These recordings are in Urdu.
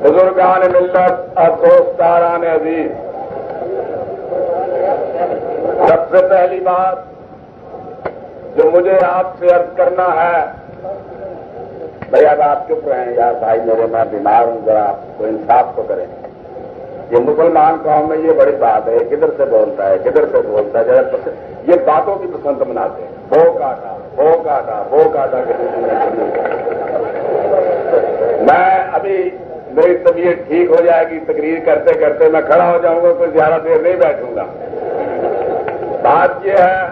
بزرگان ملت اور دوستداران عزیز، سب سے پہلی بات جو مجھے آپ سے عرض کرنا ہے، بھائی اب آپ چپ رہے ہیں یار، بھائی میرے میں بیمار ہوں، ذرا آپ کو انصاف تو کریں۔ یہ مسلمان قوم میں یہ بڑی بات ہے، کدھر سے بولتا ہے کدھر سے بولتا ہے، ذرا یہ باتوں کی پسند مناتے ہیں، بھو کاٹا میں ابھی میری طبیعت ٹھیک ہو جائے گی، تقریر کرتے کرتے میں کھڑا ہو جاؤں گا، کوئی زیادہ دیر نہیں بیٹھوں گا۔ بات یہ ہے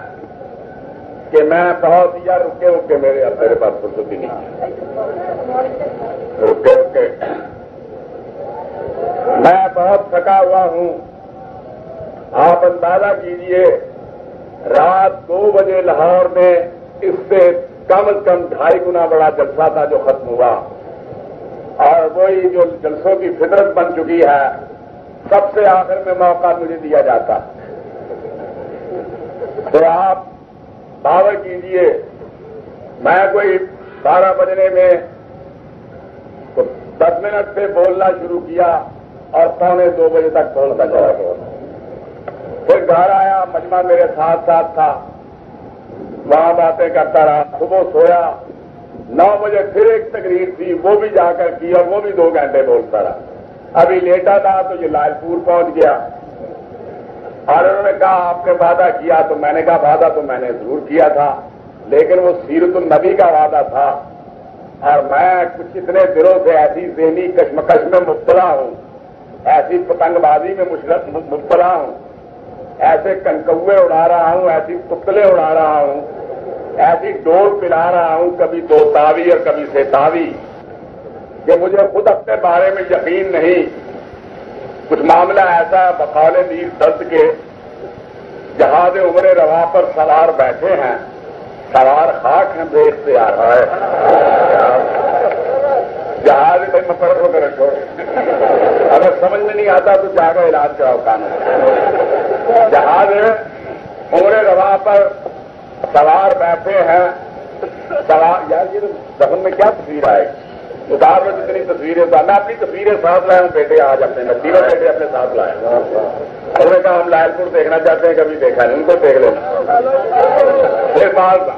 کہ میں بہت یا رکے میرے پاس فرصت ہی نہیں، رکے میں بہت تھکا ہوا ہوں۔ آپ اندازہ کیجئے، رات 2 بجے لاہور میں اس سے کم از کم 2.5 گنا بڑا جلسہ تھا جو ختم ہوا، اور وہی جو جلسوں کی فطرت بن چکی ہے، سب سے آخر میں موقع مجھے دیا جاتا۔ تو آپ باور کیجئے، میں کوئی 12 بجنے میں 10 منٹ سے بولنا شروع کیا اور 1:45 بجے تک بولتا چلا گیا۔ پھر گھر آیا، مجمع میرے ساتھ تھا، وہاں باتیں کرتا رہا، صبح سویا، 9 بجے پھر ایک تقریر تھی، وہ بھی جا کر کی اور وہ بھی 2 گھنٹے بولتا رہا۔ ابھی لیٹا تھا تو یہ لال پور پہنچ گیا، اور انہوں نے کہا آپ نے وعدہ کیا، تو میں نے کہا وعدہ تو میں نے ضرور کیا تھا، لیکن وہ سیرت النبی کا وعدہ تھا، اور میں کچھ اتنے دنوں سے ایسی ذہنی کشمکش میں مبتلا ہوں، ایسی پتنگ بازی میں مبتلا ہوں، ایسے کنکوے اڑا رہا ہوں، ایسی پتلے اڑا رہا ہوں، ایسی ڈور پلا رہا ہوں، کبھی 2 تاوی اور کبھی سیتاوی، کہ مجھے خود اپنے بارے میں یقین نہیں۔ کچھ معاملہ ایسا بقول میر درد کے جہاز عمر روا پر سوار بیٹھے ہیں، سوار خاک ہیں بے اختیار ہے، جہاز بھائی مقرر ہو کر رکھو، اگر سمجھ میں نہیں آتا تو جا کر علاج کراؤ قانون۔ جہاز عمر روا پر سوار بیٹھے ہیں، سوار یار یہ دفن میں کیا تصویر آئے گی؟ ادار میں جتنی تصویریں، میں اپنی تصویریں ساتھ لایا ہوں بیٹے، آج اپنے تینوں بیٹے اپنے ساتھ لائے۔ انہوں نے کہا ہم لائل پور دیکھنا چاہتے ہیں، کبھی دیکھا نہیں، ان کو دیکھ لینا۔ پھر بال تھا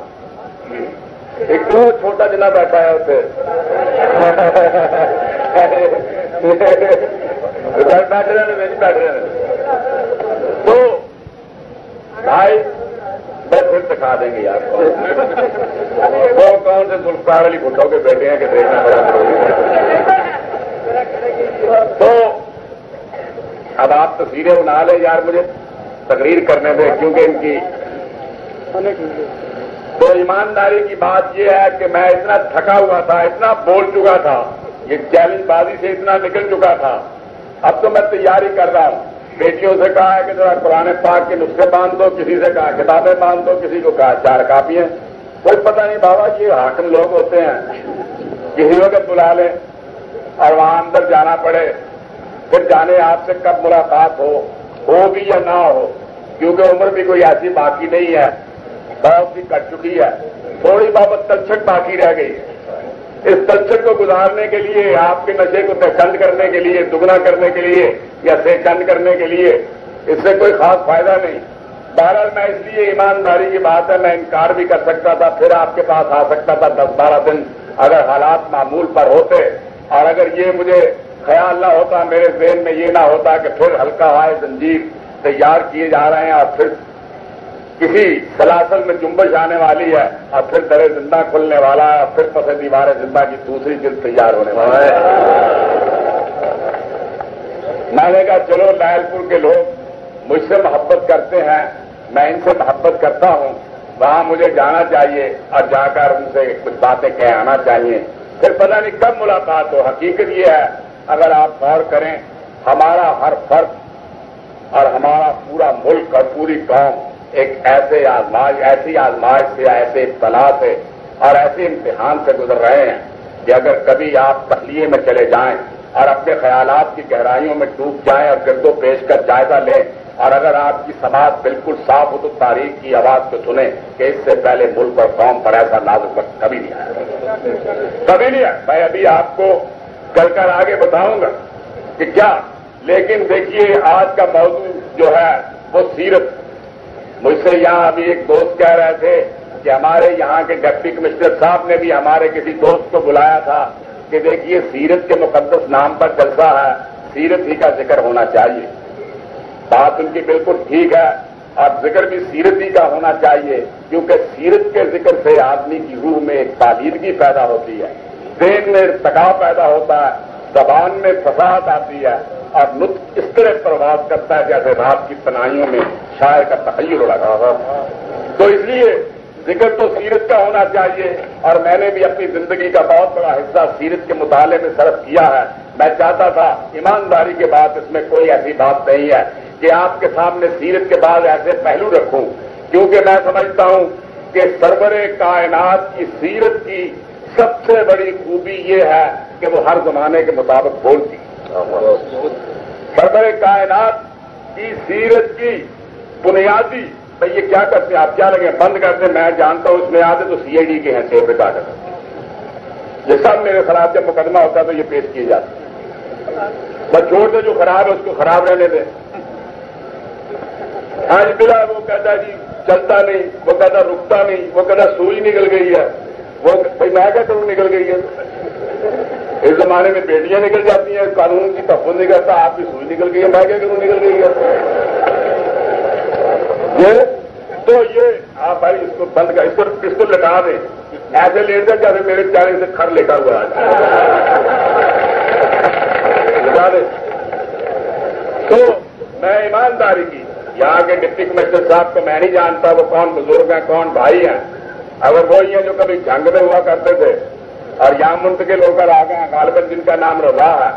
ایک تو چھوٹا جنا بیٹھا ہے اسے بیٹھ رہے ہیں تو بھائی بس پھر سکھا دیں گے یار، وہ کون سے ذوالفقار علی بھٹو کے بیٹے ہیں کہ دیکھنا بڑا ضروری ہے۔ تو اب آپ تصویریں بنا لیں یار، مجھے تقریر کرنے دیں، کیونکہ ان کی تو ایمانداری کی بات یہ ہے کہ میں اتنا تھکا ہوا تھا، اتنا بول چکا تھا، یہ چیلنج بازی سے اتنا نکل چکا تھا، اب تو میں تیاری کر رہا ہوں۔ بیٹیوں سے کہا ہے کہ ذرا قرآن پاک کے نسخے باندھ دو، کسی سے کہا کتابیں باندھ دو، کسی کو کہا 4 کاپیاں، کوئی پتہ نہیں بابا یہ حاکم لوگ ہوتے ہیں، کسی وقت بلا لیں اور وہاں اندر جانا پڑے، پھر جانے آپ سے کب ملاقات ہو بھی یا نہ ہو، کیونکہ عمر بھی کوئی ایسی باقی نہیں ہے، بہت سی کٹ چکی ہے، تھوڑی بابت تلچھٹ باقی رہ گئی ہے۔ اس تلچھٹ کو گزارنے کے لیے، آپ کے نشے کو چند کرنے کے لیے، دگنا کرنے کے لیے یا سے چند کرنے کے لیے، اس سے کوئی خاص فائدہ نہیں۔ بہرحال میں اس لیے ایمانداری کی بات ہے، میں انکار بھی کر سکتا تھا، پھر آپ کے پاس آ سکتا تھا 10-12 دن اگر حالات معمول پر ہوتے، اور اگر یہ مجھے خیال نہ ہوتا، میرے ذہن میں یہ نہ ہوتا کہ پھر ہلکا ہائے زنجیر تیار کیے جا رہے ہیں اور پھر کسی سلاسل میں جنبش آنے والی ہے اور پھر در زندہ کھلنے والا ہے اور پھر پس دیوار زندہ کی دوسری جلد تیار ہونے والا ہے۔ میں نے کہا چلو لائل پور کے لوگ مجھ سے محبت کرتے ہیں، میں ان سے محبت کرتا ہوں، وہاں مجھے جانا چاہیے اور جا کر ان سے کچھ باتیں کہہ آنا چاہیے، پھر پتہ نہیں کب ملاقات ہو۔ حقیقت یہ ہے، اگر آپ غور کریں، ہمارا ہر فرد اور ہمارا پورا ملک اور پوری قوم ایک ایسی آزمائش سے، ایسے ابتلا سے اور ایسے امتحان سے گزر رہے ہیں کہ اگر کبھی آپ تخلیے میں چلے جائیں اور اپنے خیالات کی گہرائیوں میں ڈوب جائیں اور گرد و پیش کر جائزہ لیں، اور اگر آپ کی سماعت بالکل صاف ہو تو تاریخ کی آواز کو سنیں کہ اس سے پہلے ملک اور قوم پر ایسا نازک وقت کبھی نہیں آیا، کبھی نہیں آیا۔ میں ابھی آپ کو کر آگے بتاؤں گا کہ کیا. لیکن دیکھیے آج کا موضوع جو ہے وہ سیرت. مجھ سے یہاں ابھی ایک دوست کہہ رہے تھے کہ ہمارے یہاں کے ڈپٹی کمشنر صاحب نے بھی ہمارے کسی دوست کو بلایا تھا کہ دیکھیے سیرت کے مقدس نام پر جلسہ ہے, سیرت ہی کا ذکر ہونا چاہیے. بات ان کی بالکل ٹھیک ہے, اور ذکر بھی سیرت ہی کا ہونا چاہیے, کیونکہ سیرت کے ذکر سے آدمی کی روح میں ایک پالیدگی پیدا ہوتی ہے, ذہن میں ارتقا پیدا ہوتا ہے, زبان میں فصاحت آتی ہے, اور نطق اس طرح پرواز کرتا ہے جیسے رات کی تنہائیوں میں شاعر کا تخیل لگا ہوا. تو اس لیے ذکر تو سیرت کا ہونا چاہیے, اور میں نے بھی اپنی زندگی کا بہت بڑا حصہ سیرت کے مطالعے میں صرف کیا ہے. میں چاہتا تھا ایمانداری کے بعد اس میں کوئی ایسی بات نہیں ہے کہ آپ کے سامنے سیرت کے بعد ایسے پہلو رکھوں, کیونکہ میں سمجھتا ہوں کہ سرور کائنات کی سیرت کی سب سے بڑی خوبی یہ ہے کہ وہ ہر زمانے کے مطابق بولتی. سرور کائنات کی سیرت کی بنیادی بھائی یہ کیا کرتے ہیں آپ, کیا لگے بند کرتے ہیں, میں جانتا ہوں اس میں آتے تو سی آئی ڈی کے ہیں ٹیپ ریکارڈر, یہ سب میرے خلاف جب مقدمہ ہوتا ہے تو یہ پیش کیے جاتے ہیں. بس چھوڑ دے جو خراب ہے اس کو خراب رہنے دیں. آج بلا وہ کہتا جی چلتا نہیں, وہ کہتا رکتا نہیں, وہ کہتا سوئی نکل گئی ہے, وہ بھائی میں کیا کروں نکل گئی ہے. اس زمانے میں بیٹیاں نکل جاتی ہیں, قانون کی تحفظ نہیں کرتا, آپ کی سوئی نکل گئی ہے, میں کیا کروں نکل گئی ہے. تو یہ آپ بھائی اس کو بند کر, اس کو لٹا دیں, ایسے لیٹ دیں جیسے میرے چارے سے کھر لٹا ہوا ہے, لٹا دیں. تو میں ایمانداری کی یہاں کے ڈپٹی کمشنر صاحب کو میں نہیں جانتا وہ کون بزرگ ہیں کون بھائی ہیں, اگر وہی ہیں جو کبھی جنگ میں ہوا کرتے تھے اور یہاں منتقل ہو کر آ گئے ہیں, غالباً جن کا نام رضا ہے,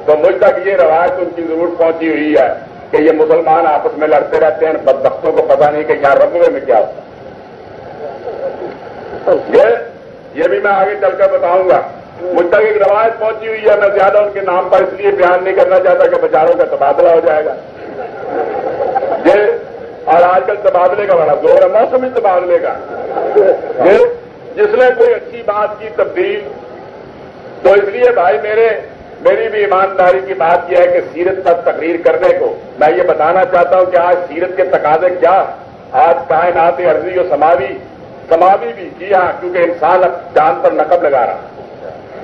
تو مجھ تک یہ روایت ان کی ضرور پہنچی ہوئی ہے کہ یہ مسلمان آپس میں لڑتے رہتے ہیں, بدبختوں کو پتہ نہیں کہ یہاں رقبے میں کیا ہوتا. یہ بھی میں آگے چل کر بتاؤں گا. مجھ تک ایک روایت پہنچی ہوئی ہے, میں زیادہ ان کے نام پر اس لیے بیان نہیں کرنا چاہتا کہ بیچاروں کا تبادلہ ہو جائے گا. اور آج کل تبادلے کا بڑا زور ہے, موسمی تبادلے کا. جس نے کوئی اچھی بات کی تبدیل, تو اس لیے بھائی میری بھی ایمانداری کی بات یہ ہے کہ سیرت پر تقریر کرنے کو میں یہ بتانا چاہتا ہوں کہ آج سیرت کے تقاضے کیا. آج کائنات ارضی اور سماوی بھی, جی ہاں, کیونکہ انسان اب چاند پر نقب لگا رہا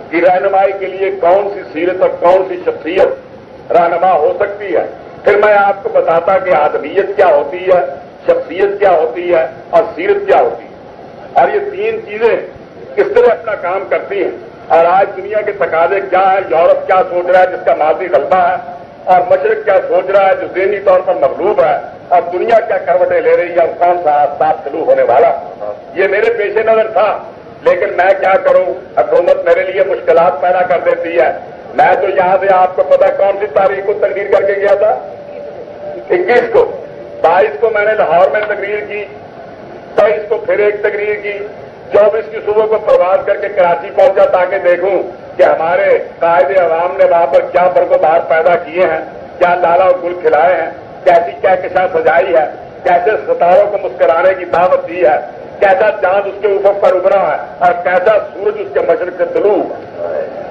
کی رہنمائی کے لیے کون سی سیرت اور کون سی شخصیت رہنما ہو سکتی ہے. پھر میں آپ کو بتاتا کہ آدمیت کیا ہوتی ہے, شخصیت کیا ہوتی ہے, اور سیرت کیا ہوتی ہے, اور یہ تین چیزیں کس طرح اپنا کام کرتی ہیں. اور آج دنیا کے تقاضے کیا ہے, یورپ کیا سوچ رہا ہے جس کا ماضی غلبہ ہے, اور مشرق کیا سوچ رہا ہے جو ذہنی طور پر مغلوب ہے, اور دنیا کیا کروٹیں لے رہی ہے, اور کون سا آفتاب شروع ہونے والا. یہ میرے پیش نظر تھا, لیکن میں کیا کروں, حکومت میرے لیے مشکلات پیدا کر دیتی ہے. میں تو یہاں سے آپ کو پتا کون سی تاریخ کو تقریر کر کے گیا تھا, 21 کو, 22 کو میں نے لاہور میں تقریر کی, 23 کو پھر ایک تقریر کی, 24 کی صبح کو پرواز کر کے کراچی پہنچا تاکہ دیکھوں کہ ہمارے قائد عوام نے وہاں پر کیا برق و بہار پیدا کیے ہیں, کیا لالا و گل کھلائے ہیں, کیسی کیا کشاں سجائی ہے, کیسے ستاروں کو مسکرانے کی دعوت دی ہے, کیسا چاند اس کے اوپر پر ابھرا ہے, اور کیسا سورج اس کے مشرق سے طلوع.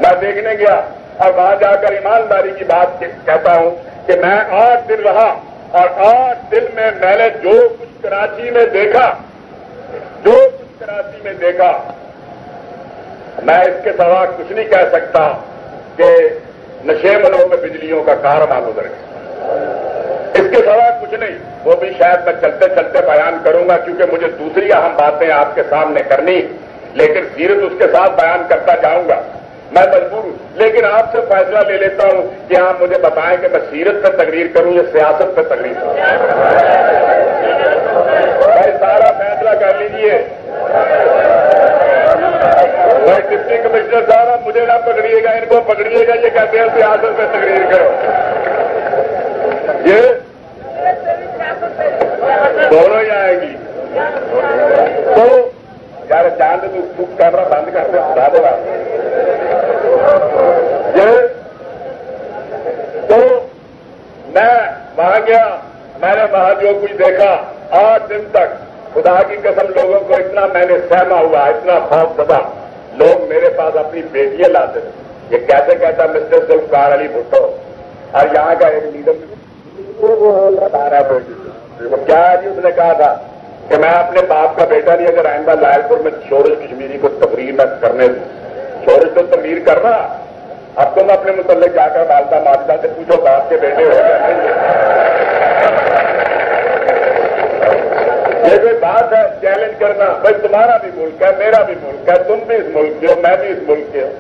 میں دیکھنے گیا اور وہاں جا کر ایمانداری کی بات کہتا ہوں کہ میں 8 دن رہا, اور 8 دن میں نے جو کچھ کراچی میں دیکھا, میں اس کے سوا کچھ نہیں کہہ سکتا کہ نشیمنوں میں بجلیوں کا کارواں گزر گیا. اس کے سوا کچھ نہیں. وہ بھی شاید میں چلتے چلتے بیان کروں گا, کیونکہ مجھے دوسری اہم باتیں آپ کے سامنے کرنی, لیکن سیرت اس کے ساتھ بیان کرتا جاؤں گا. میں مجبور ہوں, لیکن آپ سے فیصلہ لے لیتا ہوں کہ آپ مجھے بتائیں کہ میں سیرت پہ تقریر کروں یا سیاست پہ تقریر کروں. بھائی سارا فیصلہ کر لیجیے. بھائی ڈپٹی کمشنر صاحب مجھے نہ پکڑیے گا, ان کو پکڑیے گا, یہ کہتے ہیں سیاست پہ تقریر کرو. یہ دونوں ہی آئیں گی. تو یار چاند تو کیمرہ بند کر دے, بتا دو آپ. تو میں وہاں گیا, میں نے وہاں جو کچھ دیکھا, 8 دن تک خدا کی قسم لوگوں کو اتنا میں نے سہما ہوا, اتنا خوف زدہ. لوگ میرے پاس اپنی بیٹیاں لاتے تھے, یہ کیسے کہتا مسٹر ذوالفقار علی بھٹو، اور یہاں کا ایک لیڈر کیا جی اس نے کہا تھا کہ میں اپنے باپ کا بیٹا نہیں، اگر آئندہ لائل پور میں شورش کشمیری کو تقریر نہ کرنے دوں، شورش تو تقریر کرنا، اب تم اپنے متعلق جا کر والدہ ماجدہ سے پوچھو باپ کے بیٹے ہو یا نہیں۔ یہ کوئی بات ہے چیلنج کرنا؟ بھائی تمہارا بھی ملک ہے، میرا بھی ملک ہے، تم بھی اس ملک کے ہو، میں بھی اس ملک کے ہوں،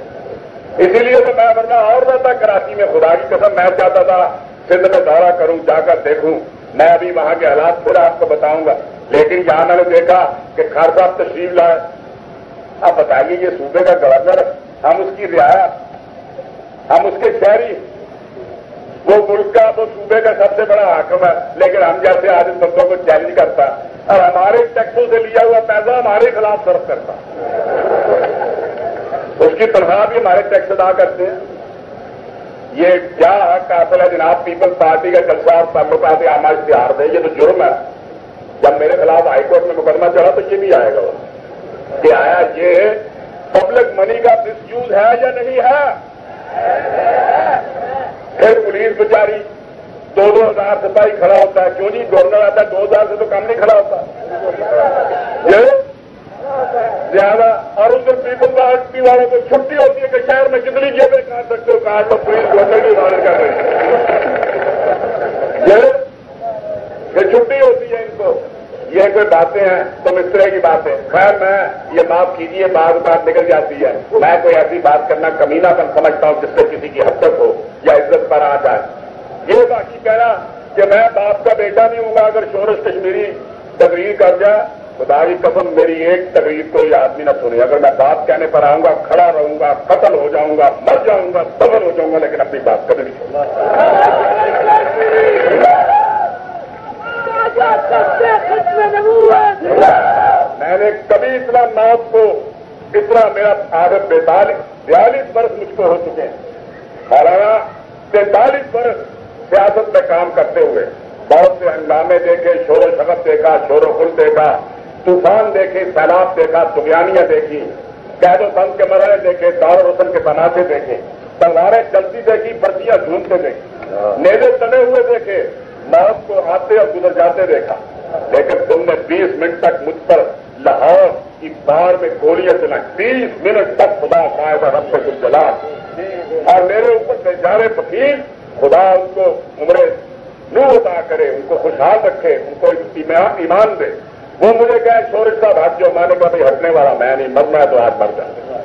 اسی لیے تو میں ورنہ اور رہتا کراچی میں، خدا کی قسم میں چاہتا تھا سندھ میں دورہ کروں، جا کر دیکھوں، میں ابھی وہاں کے حالات پھر آپ کو بتاؤں گا، لیکن یہاں میں نے دیکھا کہ خان صاحب تشریف لائے۔ اب بتائیے یہ صوبے کا گورنر، ہم اس کی رعایا، ہم اس کے شہری، وہ ملک کا، وہ صوبے کا سب سے بڑا حاکم ہے، لیکن ہم جیسے آج ان بندوں کو چیلنج کرتا اور ہمارے ٹیکسوں سے لیا ہوا پیسہ ہمارے خلاف صرف کرتا، اس کی تنخواہ بھی ہمارے ٹیکس ادا کرتے ہیں۔ یہ کیا قافل ہے جناب؟ پیپلز پارٹی کا جلسہ اور تعلقات عامہ اشتہار دے، یہ تو جرم ہے۔ جب میرے خلاف ہائی کورٹ میں مقدمہ چڑھا تو یہ بھی آئے گا کہ آیا یہ پبلک منی کا مس یوز ہے یا نہیں ہے؟ پھر پولیس بیچاری 2,000 سپاہی کھڑا ہوتا ہے، کیوں جی گورنر آتا ہے 2,000 سے تو کم نہیں کھڑا ہوتا یہ زیادہ۔ اور اس دن پیپل پارٹی والوں کو چھٹی ہوتی ہے کہ شہر میں کتنی جیبیں کاٹ سکتے ہو، کاٹ تو پولیس گورنر کی حفاظت کر رہی ہے، یہ چھٹی ہوتی ہے ان کو۔ یہ کوئی باتیں ہیں تم اس طرح کی باتیں، خیر میں یہ معاف کیجیے بعض بات نکل جاتی ہے، میں کوئی ایسی بات کرنا کمینہ پن سمجھتا ہوں جس سے کسی کی حسرت ہو یا عزت پر آ جائے۔ یہ باقی کہنا کہ میں باپ کا بیٹا نہیں ہوں گا اگر شورش کشمیری تقریر کر جائے، خدا کی قسم میری ایک تقریر کو یہ آدمی نہ سنے، اگر میں بات کہنے پر آؤں گا کھڑا رہوں گا، قتل ہو جاؤں گا، مر جاؤں گا، دفن ہو جاؤں گا، لیکن اپنی بات کبھی نہیں سنوں گا۔ میں نے کبھی اتنا موت کو، اتنا میرا عادت 42 برس مجھ کو ہو چکے ہیں، مولانا 43 برس سیاست میں کام کرتے ہوئے بہت سے ہنگامے دیکھے، شور و شغب دیکھا، شور و غل دیکھا، طوفان دیکھے، سیلاب دیکھا، طغیانیاں دیکھی، قید و بند کے مرحلے دیکھے، دار و رسن کے تنازع دیکھے، تلواریں چلتی دیکھی، برسیاں جھومتے دیکھی، نیزے تنے ہوئے دیکھے، موت کو آتے اور گزر جاتے دیکھا، لیکن تم نے 20 منٹ تک مجھ پر لاہور کی باڑ میں گولیاں چلائیں، 20 منٹ تک خدا شاید رب سے کچھ جلا، اور میرے اوپر بیچارے فقیر، خدا ان کو عمرے نور عطا کرے، ان کو خوشحال رکھے، ان کو ایمان دے، وہ مجھے کہے شورش صاحب ہٹ جو، میں نے کہا بھائی ہٹنے والا میں نہیں، مرنا ہے تو آج مر جاتا،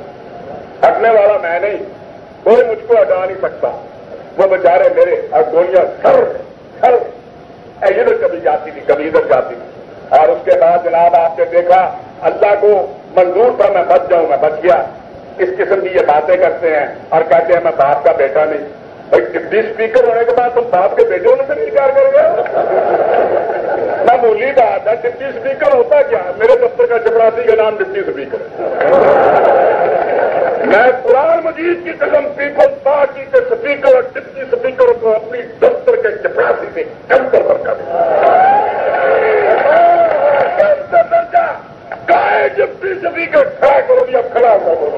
ہٹنے والا میں نہیں، کوئی مجھ کو ہٹا نہیں سکتا، وہ بیچارے میرے، اور گولیاں سر ادھر کبھی جاتی تھی کبھی ادھر جاتی تھی، اور اس کے بعد جناب آپ نے دیکھا اللہ کو منظور تھا میں بچ جاؤں، میں بچ گیا۔ اس قسم کی یہ باتیں کرتے ہیں اور کہتے ہیں میں باپ کا بیٹا نہیں۔ بھائی ڈپٹی اسپیکر ہونے کے بعد تم باپ کے بیٹے ہونے سے انکار کر گئے؟ معمولی بات ہے، ڈپٹی اسپیکر ہوتا کیا؟ میرے دفتر کا چپراسی کا نام ڈپٹی اسپیکر ہے۔ میں قرآن مجید کی قسم پیپلز پارٹی کے اسپیکر اور ڈپٹی اسپیکر کو اپنی دفتر کے چپراسی سے کم کر رکھا درجہ کائے ڈپٹی اسپیکر کھڑا کرو یا کھڑا کرو۔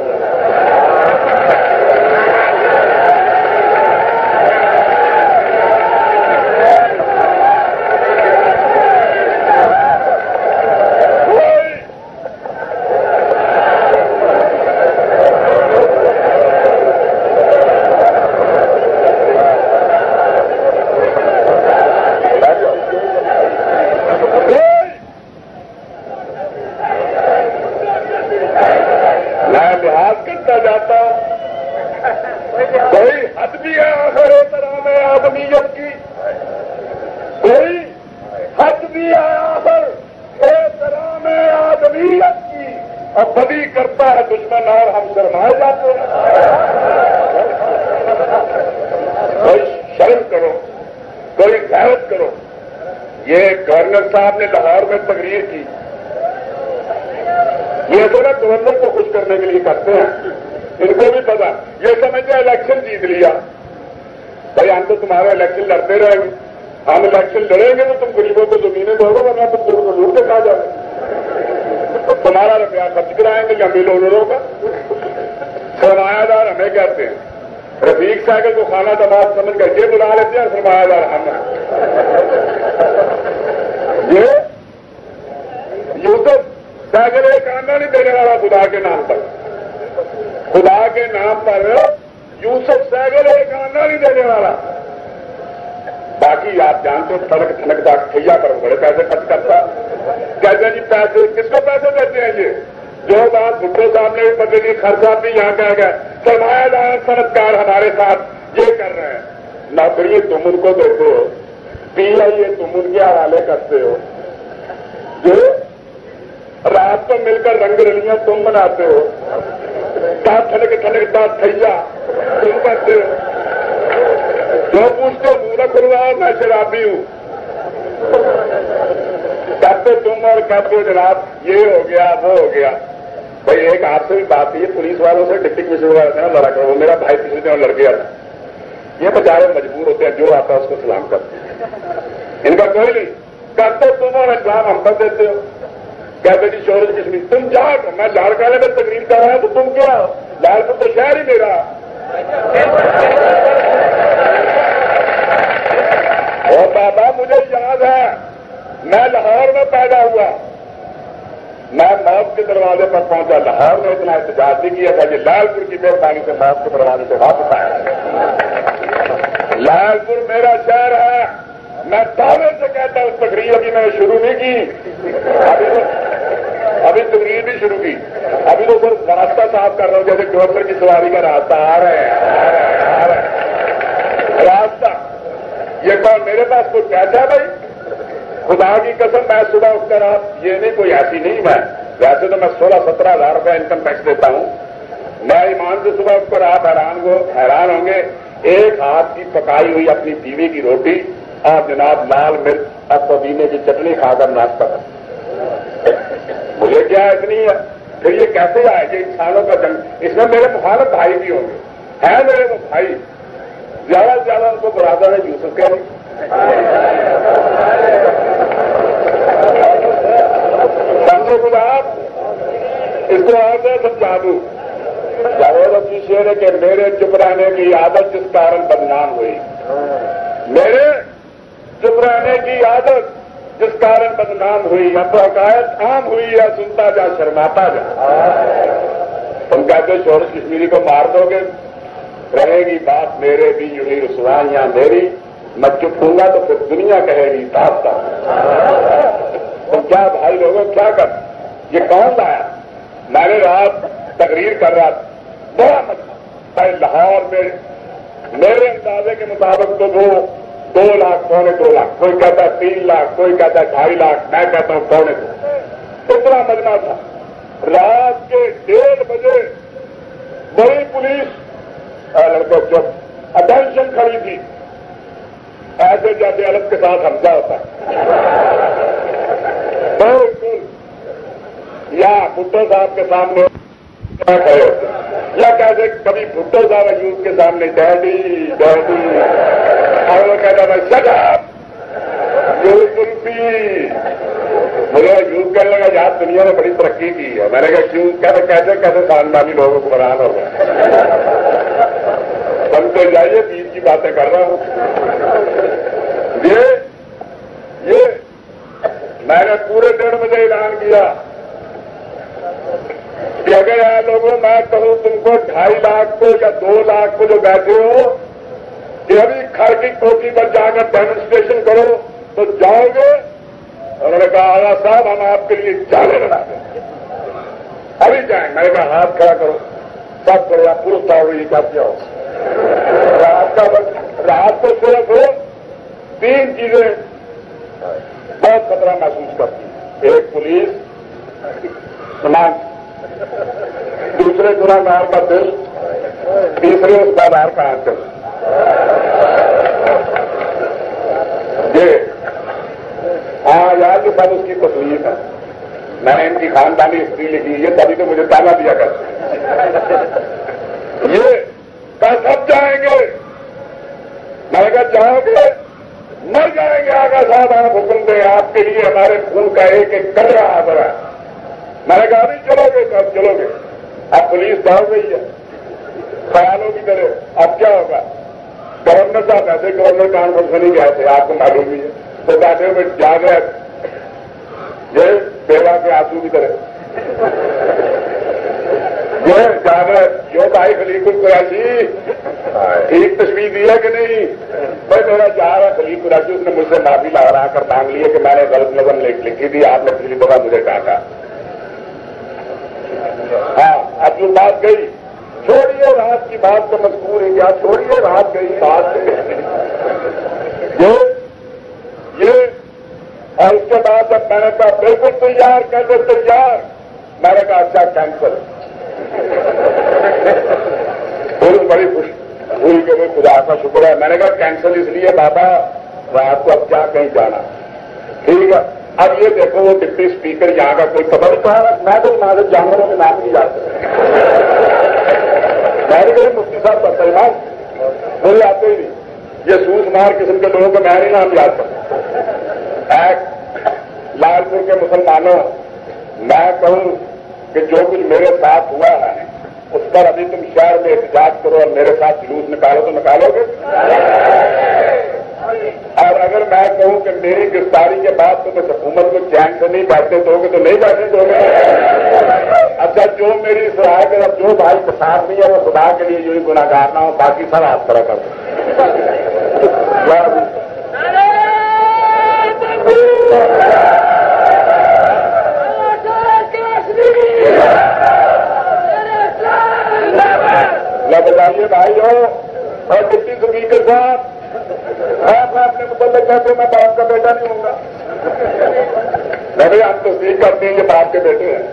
کوئی حد بھی ہے آخر احترام آدمیت کی، کوئی حد بھی ہے آخر احترام آدمیت کی، اور بدی کرتا ہے دشمن اور ہم شرمائے جاتے ہیں۔ کوئی شرم کرو، کوئی غیرت کرو۔ یہ گورنر صاحب نے لاہور میں تقریر کی، یہ تو نا گورنر کو خوش کرنے کے لیے کرتے ہیں، ان کو بھی پتا، یہ سمجھتے الیکشن جیت لیا، بھائی ہم تو تمہارا الیکشن لڑتے رہیں گے، ہم الیکشن لڑیں گے تو تم غریبوں کو زمینیں دو گے، ورنہ تم کو لوٹ کے کھا جاؤ گے، تمہارا روپیہ خرچ کرائیں گے یا مل اونروں کا۔ سرمایہ دار ہمیں کہتے ہیں رفیق سائیکل کو خانہ دماد سمجھ کر یہ بلا لیتے ہیں سرمایہ دار ہم ہیں. یہ یوسف سائیکل ایک آنا نہیں دینے والا خدا کے نام پر. خدا کے نام پر یوسف سائیکل ایک آنا نہیں دینے والا. باقی آپ جانتے ہو تھنک تھنکتا کھیا پر بڑے پیسے خرچ کرتا. کہتے ہیں جی پیسے کس کو پیسے دیتے ہیں یہ جو بات بھٹو صاحب نے بھی پتہ نہیں خرچ صاحب بھی یہاں کہہ گئے سرمایہ دار صنعتکار ہمارے ساتھ یہ کر رہے ہیں. نوکری تم ان کو دیتے ہو, PIA تم ان کے حوالے کرتے ہو, جو رات کو مل کر رنگ رلیاں تم بناتے ہو, تھنکتا تھیا تم کرتے ہو. جو پوچھتے ہو پورا کھلواؤ میں شرابی ہوں کہتے تم اور کہتے ہو جناب یہ ہو گیا وہ ہو گیا. بھائی ایک آپ سے بھی بات ہے پولیس والوں سے ڈپٹی کمشنر والے سے نا لڑا کرو. وہ میرا بھائی پچھلے دنوں لڑ گیا تھا. یہ بیچارے مجبور ہوتے ہیں جو آتا ہے اس کو سلام کرتے ہیں. ان کا کوئی نہیں. کہتے تم اور اسلام ہم پر دیتے ہو. کہتے جی شورج کشمیر تم جاڑ میں جھارکھنڈ میں تقریر کر رہا ہوں تو تم کیا لال پور تو شہر ہی میرا. اور بابا مجھے یاد ہے میں لاہور میں پیدا ہوا. میں موت کے دروازے پر پہنچا. لاہور میں اتنا احتجاج نہیں کیا تھا. یہ لال پور کی مہربانی سے موت کے دروازے سے واپس آیا. لال پور میرا شہر ہے. میں دعوے سے کہتا ہوں تقریر ابھی میں نے شروع نہیں کی. ابھی تقریر بھی شروع کی. ابھی تو صرف راستہ صاف کر رہا ہوں جیسے گورنر کی سواری کا راستہ آ رہے ہیں راستہ. یہ کون میرے پاس کوئی پیسہ ہے بھائی؟ خدا کی قسم میں صبح اٹھ کر آپ یہ نہیں کوئی ایسی نہیں میں ویسے تو میں 16-17 ہزار روپے انکم ٹیکس دیتا ہوں. میں ایمان سے صبح اٹھ کر آپ حیران ہوں گے ایک ہاتھ کی پکائی ہوئی اپنی بیوی کی روٹی اور جناب لال مرچ اور پودینے کی چٹنی کھا کر ناشتہ کر. مجھے کیا اتنی ہے پھر یہ کیسے آئے کہ انسانوں کا جنگ. اس میں میرے مخالف بھائی بھی ہوں گے ہیں میرے وہ بھائی. زیادہ سے زیادہ ان کو برادر ہے یوسف کے آپ اس کو اور سے سمجھا دوں. جاوید اپنی شعر ہے کہ میرے چپ رہنے کی عادت جس کارن بدنام ہوئی. میرے چپ رہنے کی عادت جس کارن بدنام ہوئی. اب تو حکایت عام ہوئی ہے سنتا جا شرماتا جا. تم کہتے شورش کشمیری کو مار دو گے رہے گی بات میرے بھی یوں ہی رسوائیاں میری. میں چپ ہوں گا تو پھر دنیا کہے گی تاپتا. تم کیا بھائی لوگوں کیا کر یہ کون لایا؟ میں نے رات تقریر کر رہا تھا بڑا مطلب لاہور میں میرے اندازے کے مطابق تو وہ 2 لاکھ 2.25 لاکھ کوئی کہتا ہے 3 لاکھ کوئی کہتا ہے 2.5 لاکھ میں کہتا ہوں 2.25 اتنا مجمع تھا. رات کے 1:30 بجے بڑی پولیس لڑکوں چپ اٹینشن کھڑی تھی ایسے جیسے عدالت کے ساتھ حمزہ ہوتا ہے. بالکل یا بھٹو صاحب کے سامنے کھڑے ہوتے یا کیسے کبھی بھٹو صاحب یوز کے سامنے ڈیڈی ڈیڈی اور وہ کہتا تھا شٹ اپ یوز کلفی. مجھے یوز کرنے لگا یار دنیا نے بڑی ترقی کی ہے. میں نے کہا کیوں کہتے کیسے کیسے خاندانی لوگوں کو بران ہوگا. سمجھتے جائیے دین کی باتیں کر رہا ہوں. یہ میں نے پورے 1:30 بجے اعلان کیا کہ اگر یار لوگوں میں کہوں تم کو 2.5 لاکھ کو یا 2 لاکھ کو جو بیٹھے ہو کہ ابھی کھڑ کی کوٹھی پر جا کر ڈیمونسٹریشن کرو تو جاؤ گے. انہوں نے کہا آغا صاحب ہم آپ کے لیے جانے لگا دیں ابھی جائیں. میں نے کہا ہاتھ کھڑا کرو سب کرو پورا ہوئی کیا ہو. رات کو صرف ہو 3 چیزیں بہت خطرہ محسوس کرتی ہیں. ایک پولیس سماج دوسرے گناہگار کا دل تیسرے اس بازار کا آنچل. یہ ہاں یار کہ سب اس کی تکلیف ہے. میں نے ان کی خاندانی ہسٹری لکھی یہ تبھی تو مجھے تانا دیا کرتے یہ سب جائیں گے. میں نے کہا جاؤ گے مر جائیں گے. آگا صاحب آپ حکم دیں آپ کے لیے ہمارے خون کا ایک ایک قطرہ حاضر ہے. میں نے کہا ابھی چلو گے کب چلو گے. اب پولیس دوڑ گئی ہے خیالوں کی طرح اب کیا ہوگا؟ گورنر صاحب ایسے گورنر کانفرنس میں نہیں گئے تھے، آپ کو معلوم ہی ہے، تو بیٹھے ہوئے جاگ رہے یہ بیوا کے آنسو کی طرح یہ جاگ رہے جو بھائی خلیق القریشی ٹھیک تشویش دی ہے کہ نہیں؟ بھائی میرا جا رہا خلیق القریشی، اس نے مجھ سے معافی لا کر مانگ لی ہے کہ میں نے غلط نظم لکھی تھی، آپ نے پچھلی دفعہ مجھے ڈانٹا۔ ہاں اب جو بات گئی، چھوڑیے رات کی بات تو مذکور ہے کیا، چھوڑیے رات گئی بات یہ اور اس کے بعد جب میں نے کہا بالکل تیار، کیسے تیار، میں نے کہا اچھا کینسل، پوری بڑی خوش ہوئی کہ بھائی خدا کا شکر ہے۔ میں نے کہا کینسل اس لیے بابا رات کو اب کیا کہیں جانا، ٹھیک ہے۔ اب یہ دیکھو وہ ڈپٹی اسپیکر یہاں کا کوئی خبر کہا، میں تو معذرت جانوروں کے نام نہیں جانتا، میں نے کہا مفتی صاحب کا سلمان مجھے آتے ہی نہیں، یہ سوس مار قسم کے لوگوں کو میں نہیں نام یاد کرتا۔ لال پور کے مسلمانوں، میں کہوں کہ جو کچھ میرے ساتھ ہوا ہے اس پر ابھی تم شہر میں احتجاج کرو اور میرے ساتھ جلوس نکالو تو نکالو گے؟ اور اگر میں کہوں کہ میری گرفتاری کے بعد تم اس حکومت کو چین سے نہیں بیٹھتے دو گے تو نہیں بیٹھنے دو گے؟ اچھا جو میری سراہ کے اب جو بھائی کے ساتھ نہیں ہے وہ خدا کے لیے جو ہی گناہگار نہ ہو، باقی سب ہاتھ کھڑا کر دو۔ بتائیے بھائی ہو اور ڈپٹی اسپیکر صاحب، آپ اپنے متعلق کہتے میں باپ کا بیٹا نہیں ہوں گا؟ نہیں، ہم تصدیق کرتے ہیں یہ باپ کے بیٹے ہیں۔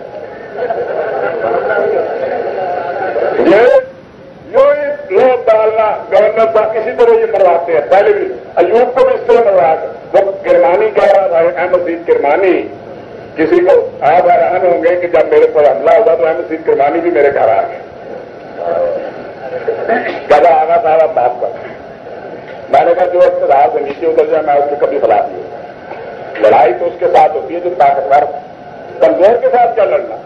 یہ لوگ ڈالنا گورنر صاحب اسی طرح یہ مرواتے ہیں، پہلے بھی ایوب کو بھی اس طرح مروا کر وہ کرمانی کہہ رہا تھا، احمد سید کرمانی، کسی کو آپ حیران ہوں گے کہ جب میرے پر حملہ ہوا تو احمد سید کرمانی بھی میرے گھر آ گئے، کہا آگا سارا باپ کا۔ میں نے کہا جو اقتدار سے نیچے اتر جائے میں اس کے کبھی خلاف نہیں ہوں، لڑائی تو اس کے ساتھ ہوتی ہے جو طاقتور، کمزور کے ساتھ کیا لڑنا؟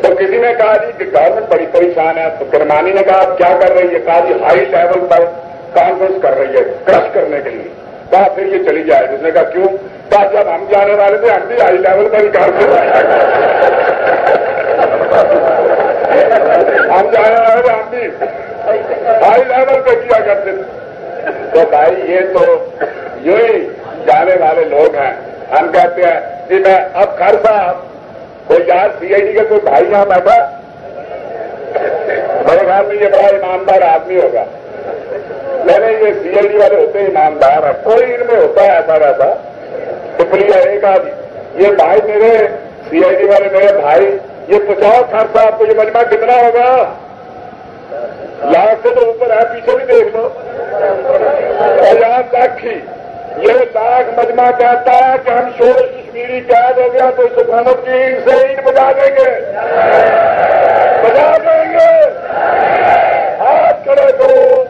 تو کسی نے کہا جی کہ گورنمنٹ بڑی پریشان ہے، تو کرمانی نے کہا کیا کر رہی ہے؟ کہا جی ہائی لیول پر کانفرنس کر رہی ہے کرش کرنے کے لیے۔ کہا پھر یہ چلی جائے، اس نے کہا کیوں؟ کہا جب ہم جانے والے تھے ہم بھی ہائی لیول پر ہی کانفرنس، ہم جانے والے تھے ہم بھی ہائی لیول پہ کیا کرتے تھے۔ تو بھائی یہ تو یوں ہی جانے والے لوگ ہیں۔ ہم کہتے ہیں کہ میں اب خیر صاحب کوئی یار سی آئی ڈی کا کوئی بھائی یہاں بیٹھا، میرے خیال میں یہ بڑا ایماندار آدمی ہوگا، میں نے یہ سی آئی ڈی والے ہوتے ایماندار ہے، کوئی ان میں ہوتا ہے ایسا ویسا ٹپڑی ہے ایک آدمی۔ یہ بھائی میرے سی آئی ڈی والے میرے بھائی، یہ پچاؤ خیر صاحب کو یہ مجمع کتنا ہوگا؟ لاکھ سے تو اوپر ہے، پیچھے بھی دیکھ لو، 50 لاکھ ہی۔ یہ لاکھ مجمع کہتا ہے کہ ہم شورش کشمیری قید ہو گیا تو اس حکومت کی اینٹ سے اینٹ بجا دیں گے، بجا دیں گے، ہاتھ کھڑے کرو۔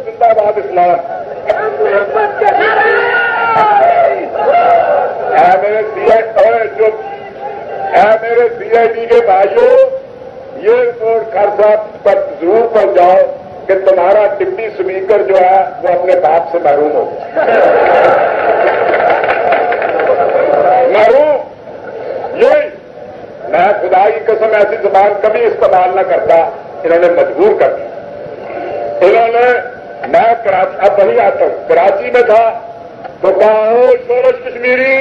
زندہ باد اسلام۔ میرے سی آئی ڈی کے بھائیوں، یہ رپورٹ خیر صاحب پر ضرور پہنچاؤ کہ تمہارا ڈپٹی اسپیکر جو ہے وہ اپنے باپ سے محروم ہو گیا، محروم۔ یہی میں خدا کی قسم ایسی زبان کبھی استعمال نہ کرتا، انہوں نے مجبور کر دیا۔ انہوں نے، میں اب وہی آتا ہوں، کراچی میں تھا تو کہا شورش کشمیری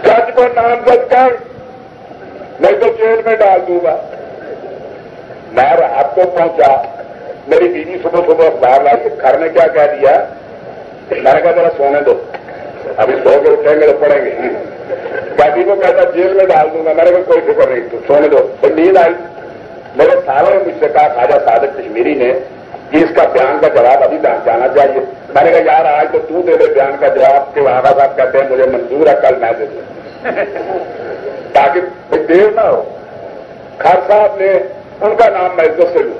جج کو نامزد کر نہیں تو جیل میں ڈال دوں گا۔ میں رات کو پہنچا، میری بیوی صبح صبح اخبار لائی کہ گھر نے کیا کہہ دیا، میں نے کہا ذرا سونے دو، ابھی سو کے اٹھیں گے تو پڑیں گے۔ بیٹی کو کہتا جیل میں ڈال دوں گا، میں نے کہا کوئی فکر نہیں، تو سونے دو۔ پھر نیند آئی، میرے ساروں نے مجھ سے کہا خواجہ صادق کشمیری نے کہ اس کا بیان کا جواب ابھی جانا چاہیے۔ میں نے کہا یار آج تو دے دے بیان کا جواب، کہ آغا صاحب کہتے ہیں مجھے منظور ہے، کل میں دے دوں تاکہ دیر نہ ہو۔ خیر صاحب نے، ان کا نام میں عزت سے لوں،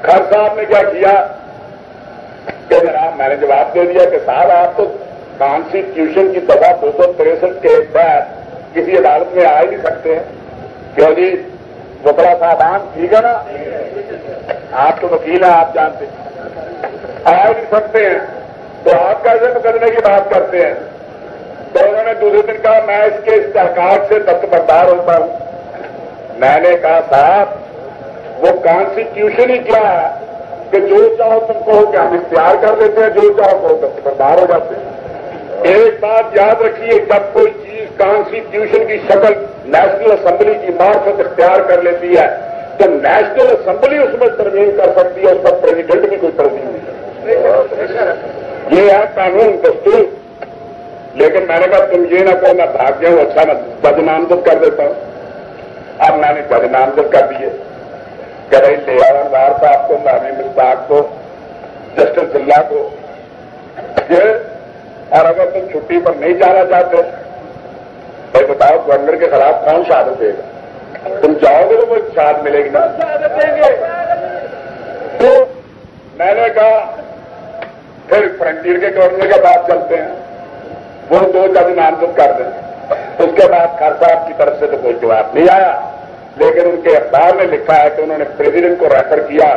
خیر صاحب نے کیا کیا کہ کہ جناب میں نے جواب دے دیا کہ صاحب آپ تو کانسٹیٹیوشن کی دفعہ 263 کے تحت کسی عدالت میں آ ہی نہیں سکتے ہیں. کیوں جی وکلا صاحبان ٹھیک ہے نا, آپ تو وکیل ہیں, آپ جانتے آ ہی نہیں سکتے ہیں, تو آپ کیسے مقدمے کی بات کرتے ہیں؟ تو انہوں نے دوسرے دن کہا میں اس کے استحقاق سے دستبردار ہوتا ہوں. میں نے کہا صاحب وہ کانسٹیٹیوشن ہی کیا ہے کہ جو چاہو تم کہو کہ ہم اختیار کر لیتے ہیں, جو چاہو کہو دستبردار ہو جاتے ہیں. ایک بات یاد رکھیے, جب کوئی چیز کانسٹیٹیوشن کی شکل نیشنل اسمبلی کی مارفت اختیار کر لیتی ہے تو نیشنل اسمبلی اس میں ترمیم کر سکتی ہے, اس کا پریزیڈنٹ بھی کوئی ترمیم نہیں. یہ ہے قانون دستور. لیکن میں نے کہا تم یہ نہ کہو میں بھاگ گیا ہوں, اچھا میں جج نامزد کر دیتا ہوں. اب میں نے جج نامزد کر دیے کہ بھائی لیاوردار صاحب کو, مہمی مشتاق کو, جسٹس ضلع کو یہ, اور اگر تم چھٹی پر نہیں جانا چاہتے بھائی بتاؤ گورنر کے خلاف کون شہادت دے گا؟ تم جاؤ گے تو وہ شہادت ملے گی نا, شہادت دیں گے. تو میں نے کہا پھر فرنٹیر کے گورنر کے بعد چلتے ہیں, وہ 2 جج نامزد کر دیں. اس کے بعد خیر صاحب کی طرف سے تو کوئی جواب نہیں آیا, لیکن ان کے اخبار میں لکھا ہے کہ انہوں نے پریزیڈنٹ کو ریفر کیا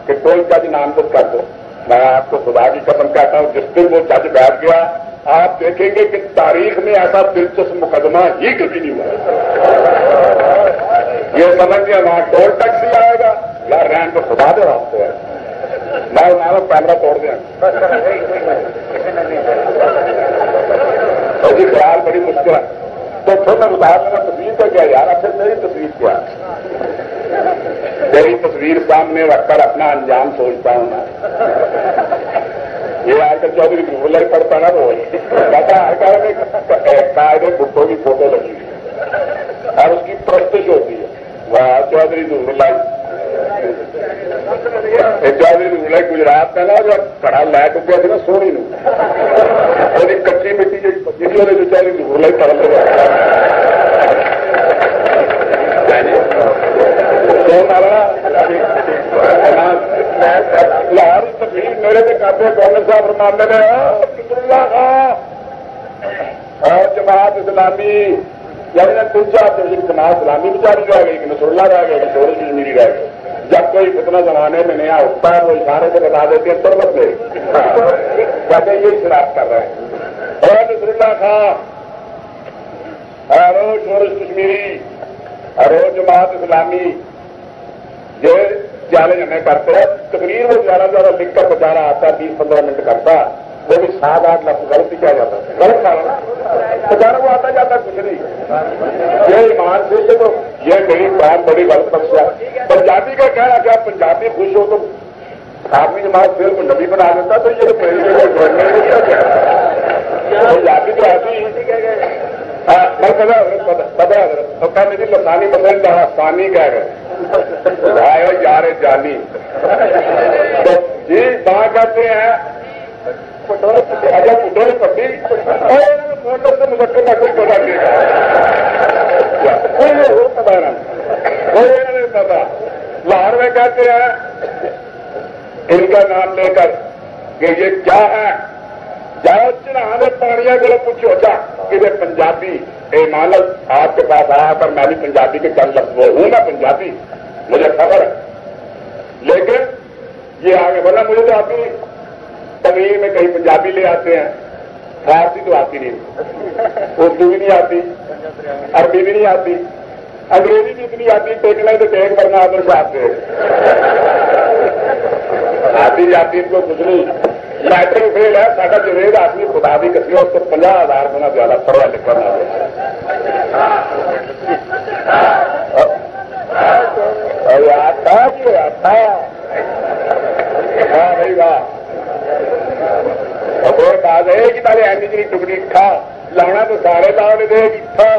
کہ کوئی جج نامزد کر دو. میں آپ کو خدا کی قسم کہتا ہوں جس دن وہ جج بیٹھ گیا آپ دیکھیں گے کہ تاریخ میں ایسا دلچسپ مقدمہ ہی کبھی نہیں ہوا. یہ سمجھیے وہاں ٹول ٹیکس ہی آئے گا یا رین تو خدا دے راستے ہے. میں ہمارا کیمرہ توڑ دیا جی, خیال بڑی مشکل ہے. تو پھر میں بتا دوں تصویر کا کیا یار, اچھا میری تصویر کیا, میری تصویر سامنے رکھ کر اپنا انجام سوچتا ہوں میں. یہ آج کل چودھری ظہور اللہ پڑھتا نا وہ کہتا ہر گھر میں قائد بھٹو کی فوٹو لگی ہوئی اور اس کی پرستش ہوتی ہے. وہ چودھری ظہور اللہ چودھری ظہور اللہ گجرات میں نا جو کڑا لے چکے تھے نا سونی نو وہ کچی مٹی جی چودھری ظہور اللہ پڑھ لگا لاہور تقریر میرے سے کرتے گورنر صاحب فرماتے ہیں اور جماعت اسلامی یعنی 3-4 جماعت اسلامی بیچاری رہ گئی کہ نصر اللہ رہ گئے کہ شورش کشمیری رہ گئے. جب کوئی فتنہ زمانے میں نیا اٹھتا ہے وہ اشارے سے بتا دیتے ہیں تربت لے کہتے ہیں یہ شراب کر رہے ہیں. اور نصر اللہ خان اور شورش کشمیری اور جماعت اسلامی یہ چیلنج ہمیں کرتے ہیں. تقریر وہ زیادہ لکھ کر بچارا آتا 20-15 منٹ کرتا, وہ بھی 7-8 لفظ غلط ہی کیا جاتا ہے, غلط کھانا بچارا وہ آتا جاتا کچھ نہیں. یہ ایمان سے یہ تو یہ میری بات بڑی غلط بخش ہے. پنجابی کا کہنا کیا پنجابی خوش ہو تو آدمی جماعت پھر کو نبی بنا دیتا, تو یہ پنجابی تو ایسی پتا میری لسانی پسند آسانی کہہ گئے یار جانی جی وہاں کہتے ہیں اچھا پٹو نے پٹی فوٹو سے مذکر نہ کوئی پتا نہیں پتا. لاہور میں کہتے ہیں ان کا نام لے کر کہ یہ کیا ہے, جاؤ چڑھانے پانیاں کو پوچھو جا کہ یہ پنجابی مانت آپ کے پاس آیا کر میں بھی پنجابی کے چند لفظ وہ ہوں نا پنجابی مجھے خبر ہے, لیکن یہ آگے بڑھنا مجھے تو آتی تقریر میں کہیں پنجابی لے آتے ہیں, فارسی تو آتی نہیں, اردو بھی نہیں آتی, عربی بھی نہیں آتی, انگریزی بھی اتنی آتی, ٹیکنے تو ٹیک کرنا آدر سے آتے آتی جاتی ان کو کچھ نہیں. میٹرک فیل ہے ساڈا جوید آدمی خدا بھی کسی اس کو 50,000 گنا زیادہ پڑھا لکھا نہ بھائی واہ. اور بات ہے کہ تارے اینی جی ٹکڑی کھا لاؤنا تو سارے لاؤ نے دے گی کھا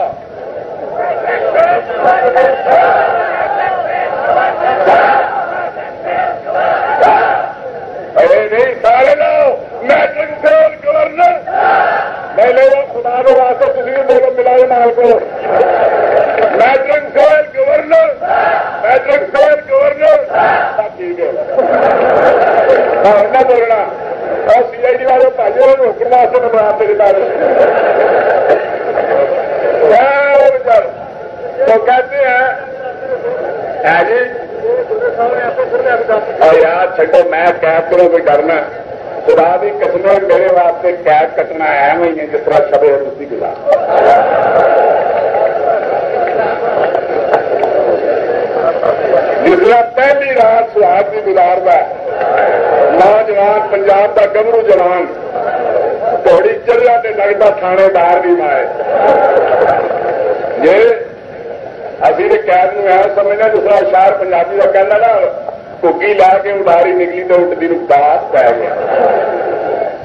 نہیں سارے لاؤ. میٹرک فیل گورنر میں لے رہا خدا کو واسطے کسی بھی بولو ملائے مال کو. میٹرک فیل گورنر, میٹرک فیل گورنر ٹھیک ہے نہ بولنا اور CID والے بھائیوں نے روکنے واسطے بنوا میری بات تو کہتے ہیں جی اور یار چھٹو میں قید کروں کوئی ڈرنا خدا بھی قسمیں میرے واسطے قید کٹنا اہم ہی ہے جس طرح شبے روسی گزار جس طرح پہلی رات سہاگ بھی گزارتا ہے نوجوان پنجاب کا گبرو جوان تھوڑی چلیا تے لگتا تھانے دار بھی مائے یہ ابھی تو قید میں ہے سمجھنا دوسرا شہر پنجابی کا کہنا نا ککی لا کے اداری نکلی تو اٹھتی بات پی گیا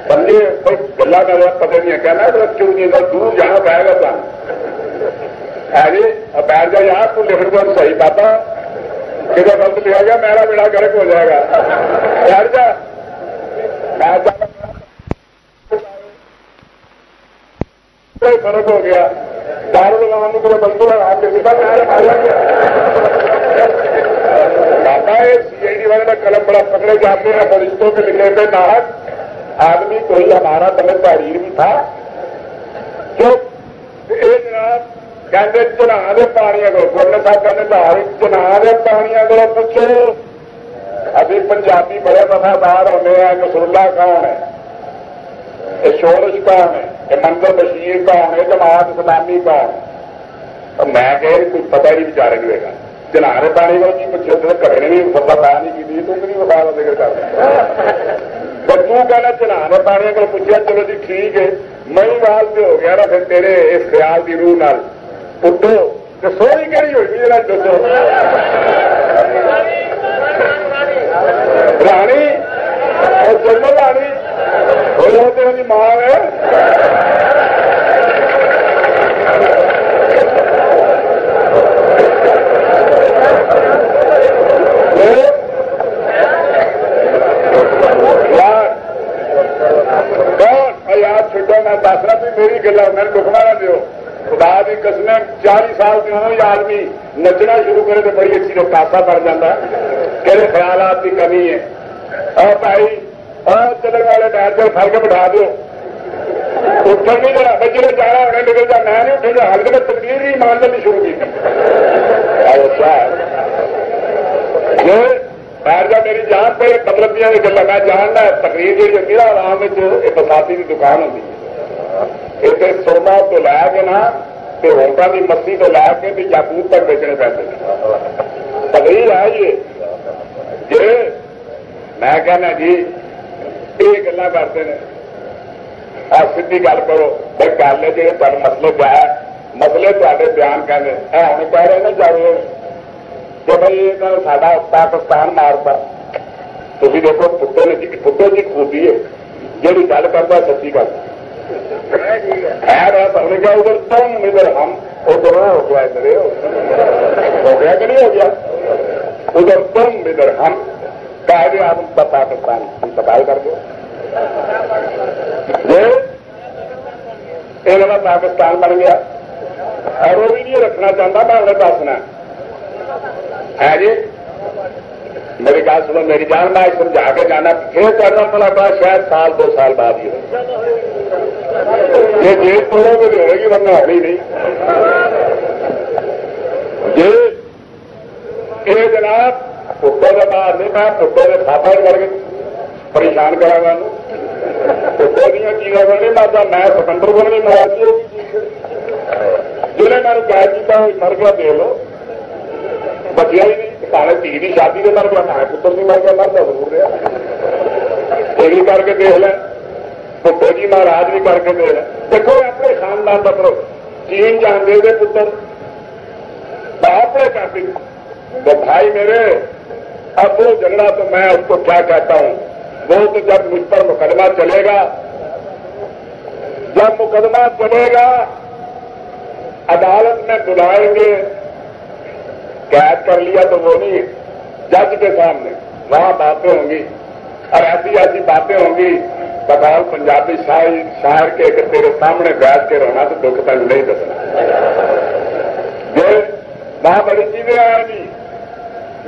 سمجھے گلا کا پتہ نہیں ہے کہنا کیوں نہیں دور جانا پائے گا پلان ہے جی اب بیٹھ جا یار تو لکھ دو صحیح پاتا کدھر غلط لکھا گیا میرا بیڑا گرک ہو جائے گا بیٹھ جا فرق ہو گیا دارو لگانے کو بندو لگا کے بابا CID والے کا قلم بڑا پکڑے جاتے ہیں فرشتوں کے لکھے پہ ناحق آدمی کوئی ہمارا طلب تحریر بھی تھا جو جناب کہتے چنا دے پانیاں کو گورنر صاحب کہتے باہر چنا دے پانیاں کو پوچھو ابھی پنجابی بڑے وفادار ہونے ہیں نصر اللہ کون ہے یہ شورش کون ہے یہ منظر بشیر کون ہے جماعت اسلامی کون ہے تو میں کہ کچھ پتہ ہی بیچارے نہیں ہوئے گا چنارے پانی کو جی پوچھے تو کبھی نے بھی سب پتا نہیں کی تم نہیں وفا کا ذکر کر تو کہنا چنارے پانی کو پوچھا چلو جی ٹھیک ہے مئی وال سے ہو گیا نا پھر تیرے اس خیال کی روح نال اٹھو تو سوری کہڑی ہوئی جی دسو رانی اور جنرل رانی ہو جاؤ تیرے کی ماں ہے یار چھٹو میں دس رہا تھی میری گلا میں نے دکھنا نہ دیو خدا کی قسمیں 40 سال کی ہوں یہ آدمی نچنا شروع کرے تو بڑی اچھی پاسا پڑ جاتا کہڑے خیالات کی کمی ہے اور بھائی اور چلنے والے بیٹھ کر پھل کے بٹھا دو اٹھن نہیں دینا بچے نے جانا ہونے نکلتا میں نہیں اٹھے گا ہلکے میں تقریر ہی مان لینی شروع کی تھی بیٹھ جا میری جان پہ مطلب دیا گلا میں جاننا تقریر جی میرا آرام ایک بساتی کی دکان ہوتی ہے اسے سونا تو لے کے نا ہوٹا کی مسی تو لے کے یاقوت تک بیچنے پیسے تقریر ہے یہ میں کہنا جی یہ گلا کرتے ہیں اور سیدھی گل کرو بھائی گل ہے جی تمہیں مسئلے پہ ہے مسئلے تے بیان کرنے ہمیں کہہ رہے نا جاؤ کہ بھائی ساڈا پاکستان مارتا تھی دیکھو پٹو نے پٹو جی خوبی ہے جی گل کرتا سچی گل خیر ہے ہم نے کیا ادھر تم ادھر ہم ادھر ہو گیا ادھر ہو گیا کہ نہیں ہو گیا ادھر تم ادھر ہم کہہ دیا آپ پاکستان انتقال کر دو یہ پاکستان بن گیا اور وہ بھی نہیں رکھنا چاہتا میں انہیں دسنا ہے جی میری بات سنو میری جان میں سمجھا کے جانا پھر کرنا پڑا بڑا شاید سال 2 سال بعد ہی یہ جیل توڑوں میں ہوئے گی ورنہ ہونی نہیں یہ جناب پٹو کے باہر نہیں میں پٹو کے ساتھ کر کے پریشان کرا گا پٹو دیا چیزوں کو نہیں مارتا میں سکندر کو نہیں مارتی جنہیں میں نے کیا کیا مر گیا دے لو بچیا ہی نہیں سارے تھی کی شادی کے مر گیا سارے پتر نہیں مر گیا مرتا ضرور رہا یہ بھی کر کے دیکھ لیں پٹو جی مہاراج بھی کر کے دیکھ لیں دیکھو اپنے خاندان کا کرو چین جانتے تھے پتر اپنے کافی تو بھائی میرے اب وہ جھگڑا تو میں اس کو کیا کہتا ہوں وہ تو جب مجھ پر مقدمہ چلے گا جب مقدمہ چلے گا عدالت میں بلائیں گے قید کر لیا تو وہ نہیں جج کے سامنے وہاں باتیں ہوں گی اور ایسی ایسی باتیں ہوں گی بغیر پنجابی شاعر کے اگر تیرے سامنے بیٹھ کے رہنا تو دکھ تک نہیں دسنا یہ وہاں بڑی چیزیں آئیں گی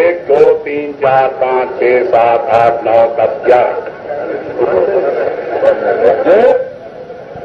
1 2 3 4 5 6 7 8 9 10 11।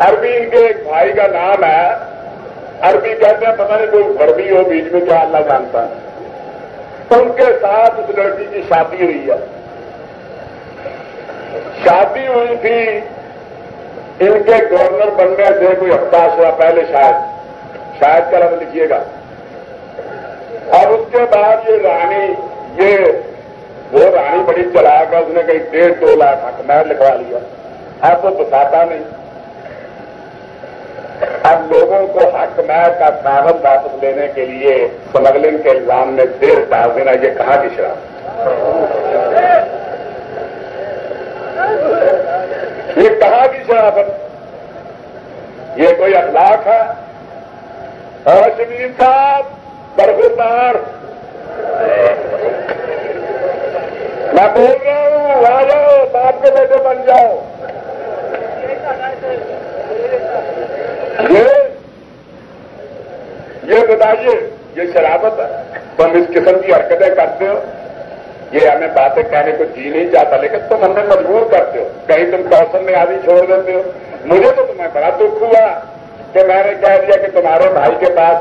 عربی ان کے ایک بھائی کا نام ہے، عربی کہتے ہیں، پتہ نہیں کوئی غربی ہو بیچ میں، کیا اللہ جانتا ہے. ان کے ساتھ اس لڑکی کی شادی ہوئی ہے. شادی ہوئی تھی ان کے گورنر بننے سے کوئی ہفتہ ہوا پہلے، شاید کا لفظ لکھیے گا. اور اس کے بعد یہ رانی، وہ رانی بڑی چلاک ہے، اس نے کہیں 1.5-2 لاکھ حق مہر لکھوا لیا. اب وہ بتاتا نہیں. اب لوگوں کو حق مہر کا کاغذ واپس لینے کے لیے سمگلنگ کے الزام میں دیر ڈال دینا، یہ کہاں کی شراب؟ یہ کہاں کی شرافت؟ یہ کوئی اخلاق ہے؟ اور شبیر صاحب برخوردار، میں بول رہا ہوں، آ جاؤ، باپ کے بیٹے بن جاؤ. یہ بتائیے، یہ شرافت ہے؟ تم اس قسم کی حرکتیں کرتے ہو. یہ ہمیں باتیں کہنے کو جی نہیں چاہتا، لیکن تم ہمیں مجبور کرتے ہو. کہیں تم کوثر میں آدھی چھوڑ دیتے ہو. مجھے تو تمہیں بڑا دکھ ہوا کہ میں نے کہہ دیا کہ تمہارے بھائی کے پاس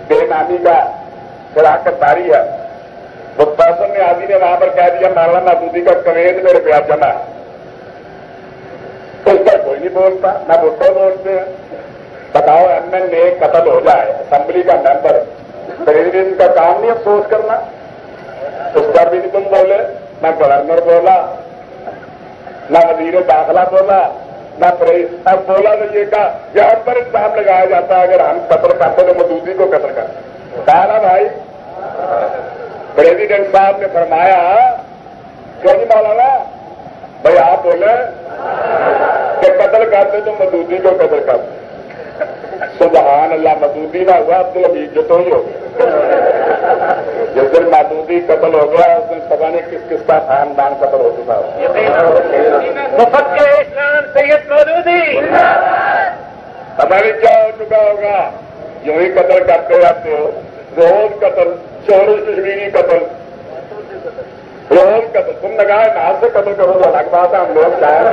بے نامی کا شراکت داری ہے. وہ کوثر میں آدھی نے وہاں پر کہہ دیا مولانا محمودی کا کویت میں روپیہ جمع ہے. اس پر کوئی نہیں بولتا، نہ بھٹو بولتے ہیں. بتاؤ، ایم ایل اے قتل ہو جائے، اسمبلی کا ممبر، پریزیڈنٹ کا کام نہیں افسوس کرنا؟ اس پر بھی نہیں تم بولے. نہ گورنر بولا، نہ وزیر داخلہ بولا، نہ اب بولا تو یہ کہا یہ ہم پر الزام لگایا جاتا ہے اگر ہم قتل کرتے تو مودودی کو قتل کرتے. کہا نا بھائی، پریزیڈنٹ صاحب نے فرمایا، کیوں نہیں مولانا بھائی آپ بولے کہ قتل کرتے تو مودودی کو قتل کرتے. سبحان اللہ، مودودی نہ ہوا اب تو عزت ہی ہو گئی. جس دن مودودی قتل ہو گیا اس دن پتہ نہیں کس کس کا خاندان قتل ہو چکا ہو. مفکر اسلام سید مودودی پتہ نہیں کیا ہو چکا ہوگا. یوں ہی قتل کرتے رہتے ہو، روز قتل، چوری کشمیری قتل، روز قتل. تم نے کہا ناز سے قتل کرو تو الگ بات ہے، ہم لوگ چاہیں.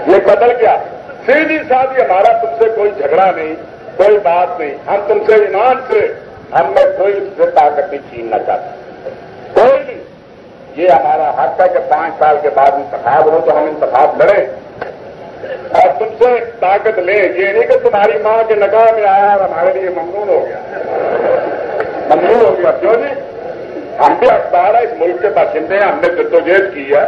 یہ قتل کیا؟ سیدھی سادھی، ہمارا تم سے کوئی جھگڑا نہیں، کوئی بات نہیں. ہم تم سے ایمان سے، ہم میں کوئی اس سے طاقت نہیں چھیننا چاہتے، کوئی نہیں. یہ ہمارا حق ہے کہ 5 سال کے بعد انتخاب ہو تو ہم انتخاب لڑیں اور تم سے طاقت لیں. یہ نہیں کہ تمہاری ماں کے نکاح میں آیا اور ہمارے لیے ممنون ہو گیا. ممنون ہو گیا کیوں جی؟ ہم بھی اخبار ہے، اس ملک کے باشندے ہیں، ہم نے جدوجہد کی ہے،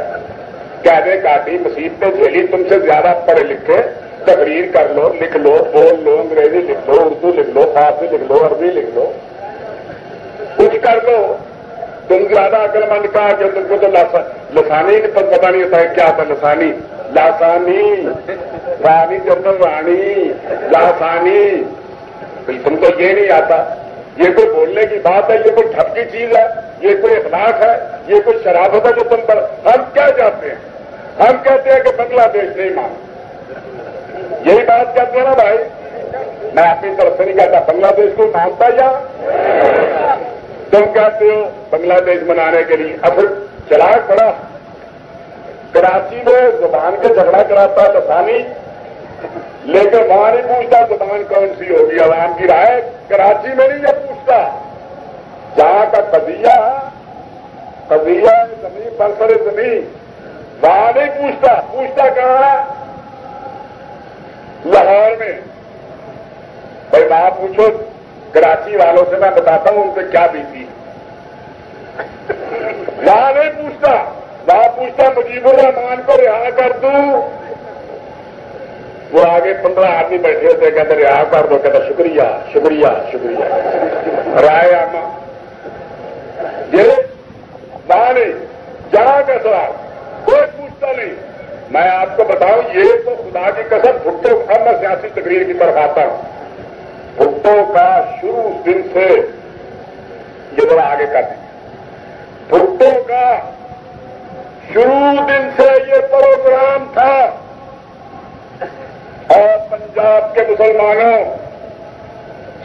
قیدیں کاٹی، مصیبتیں جھیلی. تم سے زیادہ پڑھے لکھے، تقریر کر لو، لکھ لو، بول لو، انگریزی لکھ لو، اردو لکھ لو، فارسی لکھ لو، عربی لکھ لو، کچھ کر لو. تم زیادہ عقل مند کہا کہ تم کو تو لسانی پتہ نہیں ہوتا ہے کیا تھا. لسانی، لاسانی، رانی جنرل رانی، لاسانی. تم کو یہ نہیں آتا. یہ کوئی بولنے کی بات ہے؟ یہ کوئی ٹھپ کی چیز ہے؟ یہ کوئی اخلاق ہے؟ یہ کوئی شرافت ہے جو تم پر؟ ہم کیا چاہتے ہیں؟ ہم کہتے ہیں کہ بنگلہ دیش نہیں مان. یہی بات کہتے ہیں نا بھائی. میں اپنی طرف سے نہیں کہتا بنگلہ دیش کو مانتا یا تم کہتے ہو بنگلہ دیش منانے کے لیے. اب چراغ پڑا کراچی میں زبان کا جھگڑا کراتا لسانی، لیکن وہاں نہیں پوچھتا زبان کون سی ہوگی. عوام کی رائے کراچی میں نہیں یہ پوچھتا. جہاں کا قضیہ زمین برسر زمین، وہاں نہیں پوچھتا. پوچھتا کہاں ہے؟ لاہور میں. بھائی وہاں پوچھو کراچی والوں سے، میں بتاتا ہوں ان سے کیا بیتی. وہاں نہیں پوچھتا. وہاں پوچھتا مجیب الرحمان کو رہا کر دوں. وہ آگے 15 آدمی بیٹھے ہوتے، کہتے رہا کر دو، کہتا شکریہ شکریہ شکریہ. رائے عامہ یہ وہاں نہیں. جہاں کا سوال کوئی پوچھتا نہیں. میں آپ کو بتاؤں، یہ تو خدا کی قسم بھٹو کا، میں سیاسی تقریر کی طرف آتا ہوں. بھٹو کا شروع دن سے یہ ذرا آگے کر دیں. بھٹو کا شروع دن سے یہ پروگرام تھا. اور پنجاب کے مسلمانوں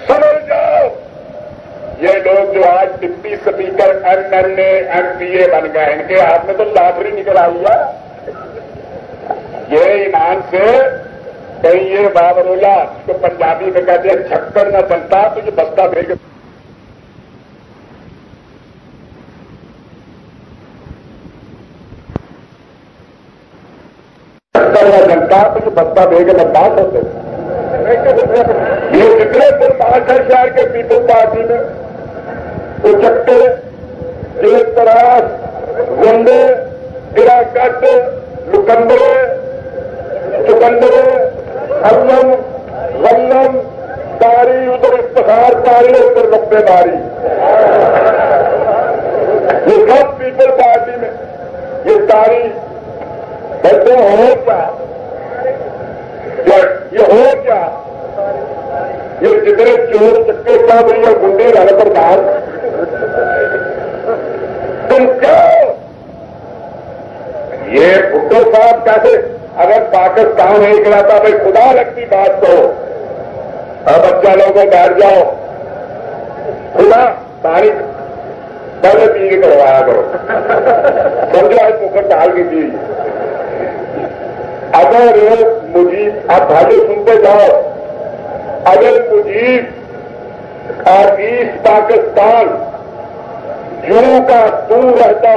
سمجھ جاؤ، یہ لوگ جو آج deputy speaker M L A M P A بن گئے، ان کے ہاتھ میں تو لاٹری نکل آئی ہے. یہ ایمان سے کہیں یہ بابرولا اس کو پنجابی میں کہتے ہیں چھکڑ نہ بنتا تو یہ بستہ بھیج جنتا تو یہ بستہ بھیج کے بات ہوتے یہ جتنے پانچ شہر کے پیپل پارٹی میں تو چکے جیت تراش گنڈے گرا کٹ لکندرے چکندرے ہرلم غلم داری ادھر افتخار داری ادھر ربے داری یہ سب پیپل پارٹی میں یہ داری بچے ہو کیا یہ ہو کیا یہ جتنے چور چکے کا بھی یہ گنڈے رہنے پر باہر تم کیوں یہ بھٹو صاحب کیسے اگر پاکستان نہیں کراتا بھائی خدا لگتی بات تو اب بچہ لوگوں بیٹھ جاؤ خدا پانی پہلے پی کے کروایا کرو سمجھو آج مکر ڈال کی چیز اگر مجیب آپ بھائی سنتے جاؤ اگر مجیب اور ایسٹ پاکستان یوں کا دور رہتا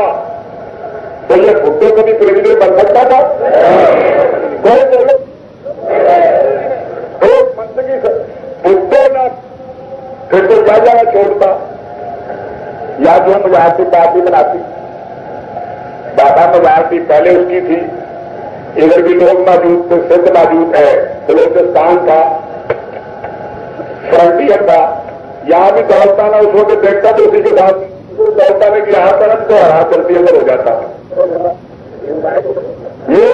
تو یہ بھٹو کو بھی پریزیڈنٹ بن سکتا تھا کوئی بولو ایک منطقی سے بھٹو نہ پھر تو کیا جانا چھوڑتا یا جو مجاہدی پارٹی بناتی بابا مجاہدی پہلے اس کی تھی ادھر بھی لوگ موجود تھے سندھ موجود ہے بلوچستان کا فرنٹیئر کا یہاں بھی دولتا نہ اس وقت دیکھتا تو اسی کے ساتھ دولتا نے کہ یہاں طرف تو ہرا کرتی اندر ہو جاتا یہ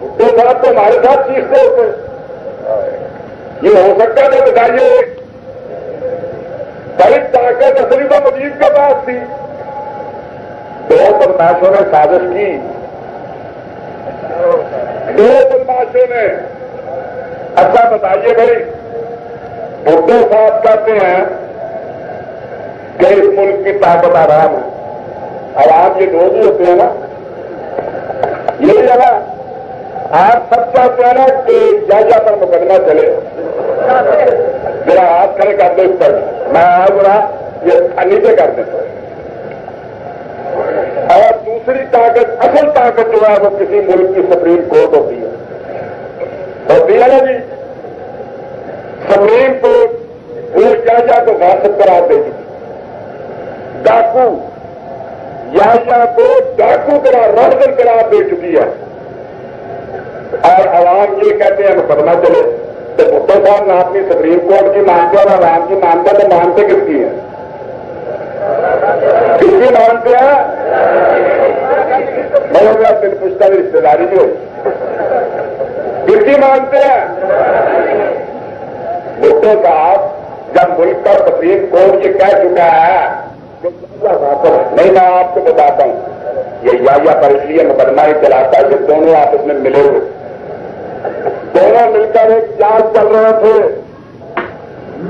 بھٹو صاحب تو ہمارے ساتھ چیختے ہوتے یہ ہو سکتا تھا بتائیے بڑی طاقت اصلی تو مجید کے پاس تھی دو بدماشوں نے سازش کی دو بدماشوں نے اچھا بتائیے بھائی بھٹو صاحب کہتے ہیں کہ اس ملک کی طاقت آرام ہے عوام یہ لوگ ہی ہوتے ہیں نا یہ جگہ آپ سب چاہتے ہیں نا کہ جائزہ پر مقدمہ چلے میرا ہاتھ کھڑے کر دو اس پر میں آج رہا یہ نیچے کر دیں اور دوسری طاقت اصل طاقت جو ہے وہ کسی ملک کی سپریم کورٹ ہوتی ہے نا جی سپریم کورٹ وہ جائزہ کو غاصب قرار دے گی ڈاکو یا کو ڈاکو قرار دے چکی ہے اور عوام یہ کہتے ہیں مقدمہ چلے تو بھٹو صاحب نہ اپنی سپریم کورٹ کی مانتے اور عوام کی مانتے تو مانتے کس کی ہے کس کی مانتے ہیں میں میرا دل پوچھتا ہے رشتے داری جو کس کی مانتے ہیں بھٹو صاحب جب ملک کا سپریم کورٹ یہ کہہ چکا ہے نہیں میں آپ کو بتاتا ہوں یہ یا پر اس لیے مقدمہ ہی چلاتا ہے کہ دونوں آپس میں ملے ہوئے دونوں مل کر ایک جانچ چل رہے تھے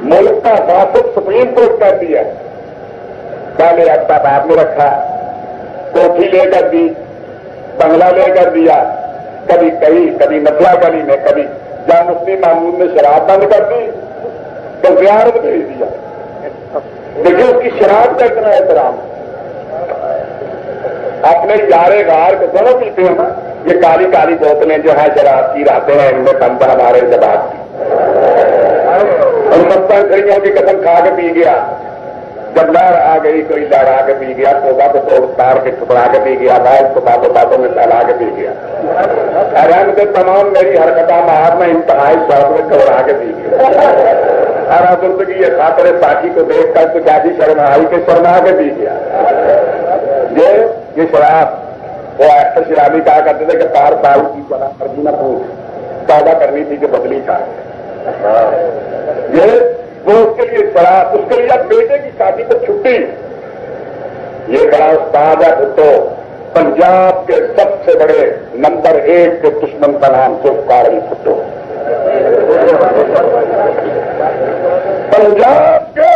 ملک کا فاسد سپریم کورٹ کہتی ہے پہلے اپنا آپ نے رکھا کوٹھی لے کر دی بنگلہ لے کر دیا کبھی کہیں کبھی مسئلہ گلی میں کبھی جہاں مفتی محمود نے شراب بند کر دی تو زیارت بھیج دیا دیکھیں اس کی شراب کا اتنا احترام اپنے یارے غار کو دونوں پیتے ہیں یہ کالی کالی بوتلیں جو ہے شراب کی رہتے ہیں ان میں بند ہمارے جواب کی اور مستان کھڑیوں کی قسم کھا کے پی گیا جب لہر آ گئی کوئی لہرا کے پی گیا توبہ کو توڑ تار کے ٹکڑا کے پی گیا بھائی اس کو باتوں باتوں میں پھیلا کے پی گیا حیران سے تمام میری حرکتیں مار میں انتہائی شوق میں گھبرا کے پی گیا ہر زندگی یہ خاطر ساتھی کو دیکھ کر تو جادی شرم آئی کے شرما کے پی گیا یہ شراب وہ ایسا شرابی کہا کرتے تھے کہ پار پال کی مرضی نہ پوچھ پیدا کرنی تھی کہ بدلی تھا یہ وہ اس کے لیے شراب اس کے لیے بیٹے کی شادی پر چھٹی یہ بڑا استاد ہے بھٹو پنجاب کے سب سے بڑے نمبر 1 کے دشمن کا نام ذوالفقار علی بھٹو پنجاب کے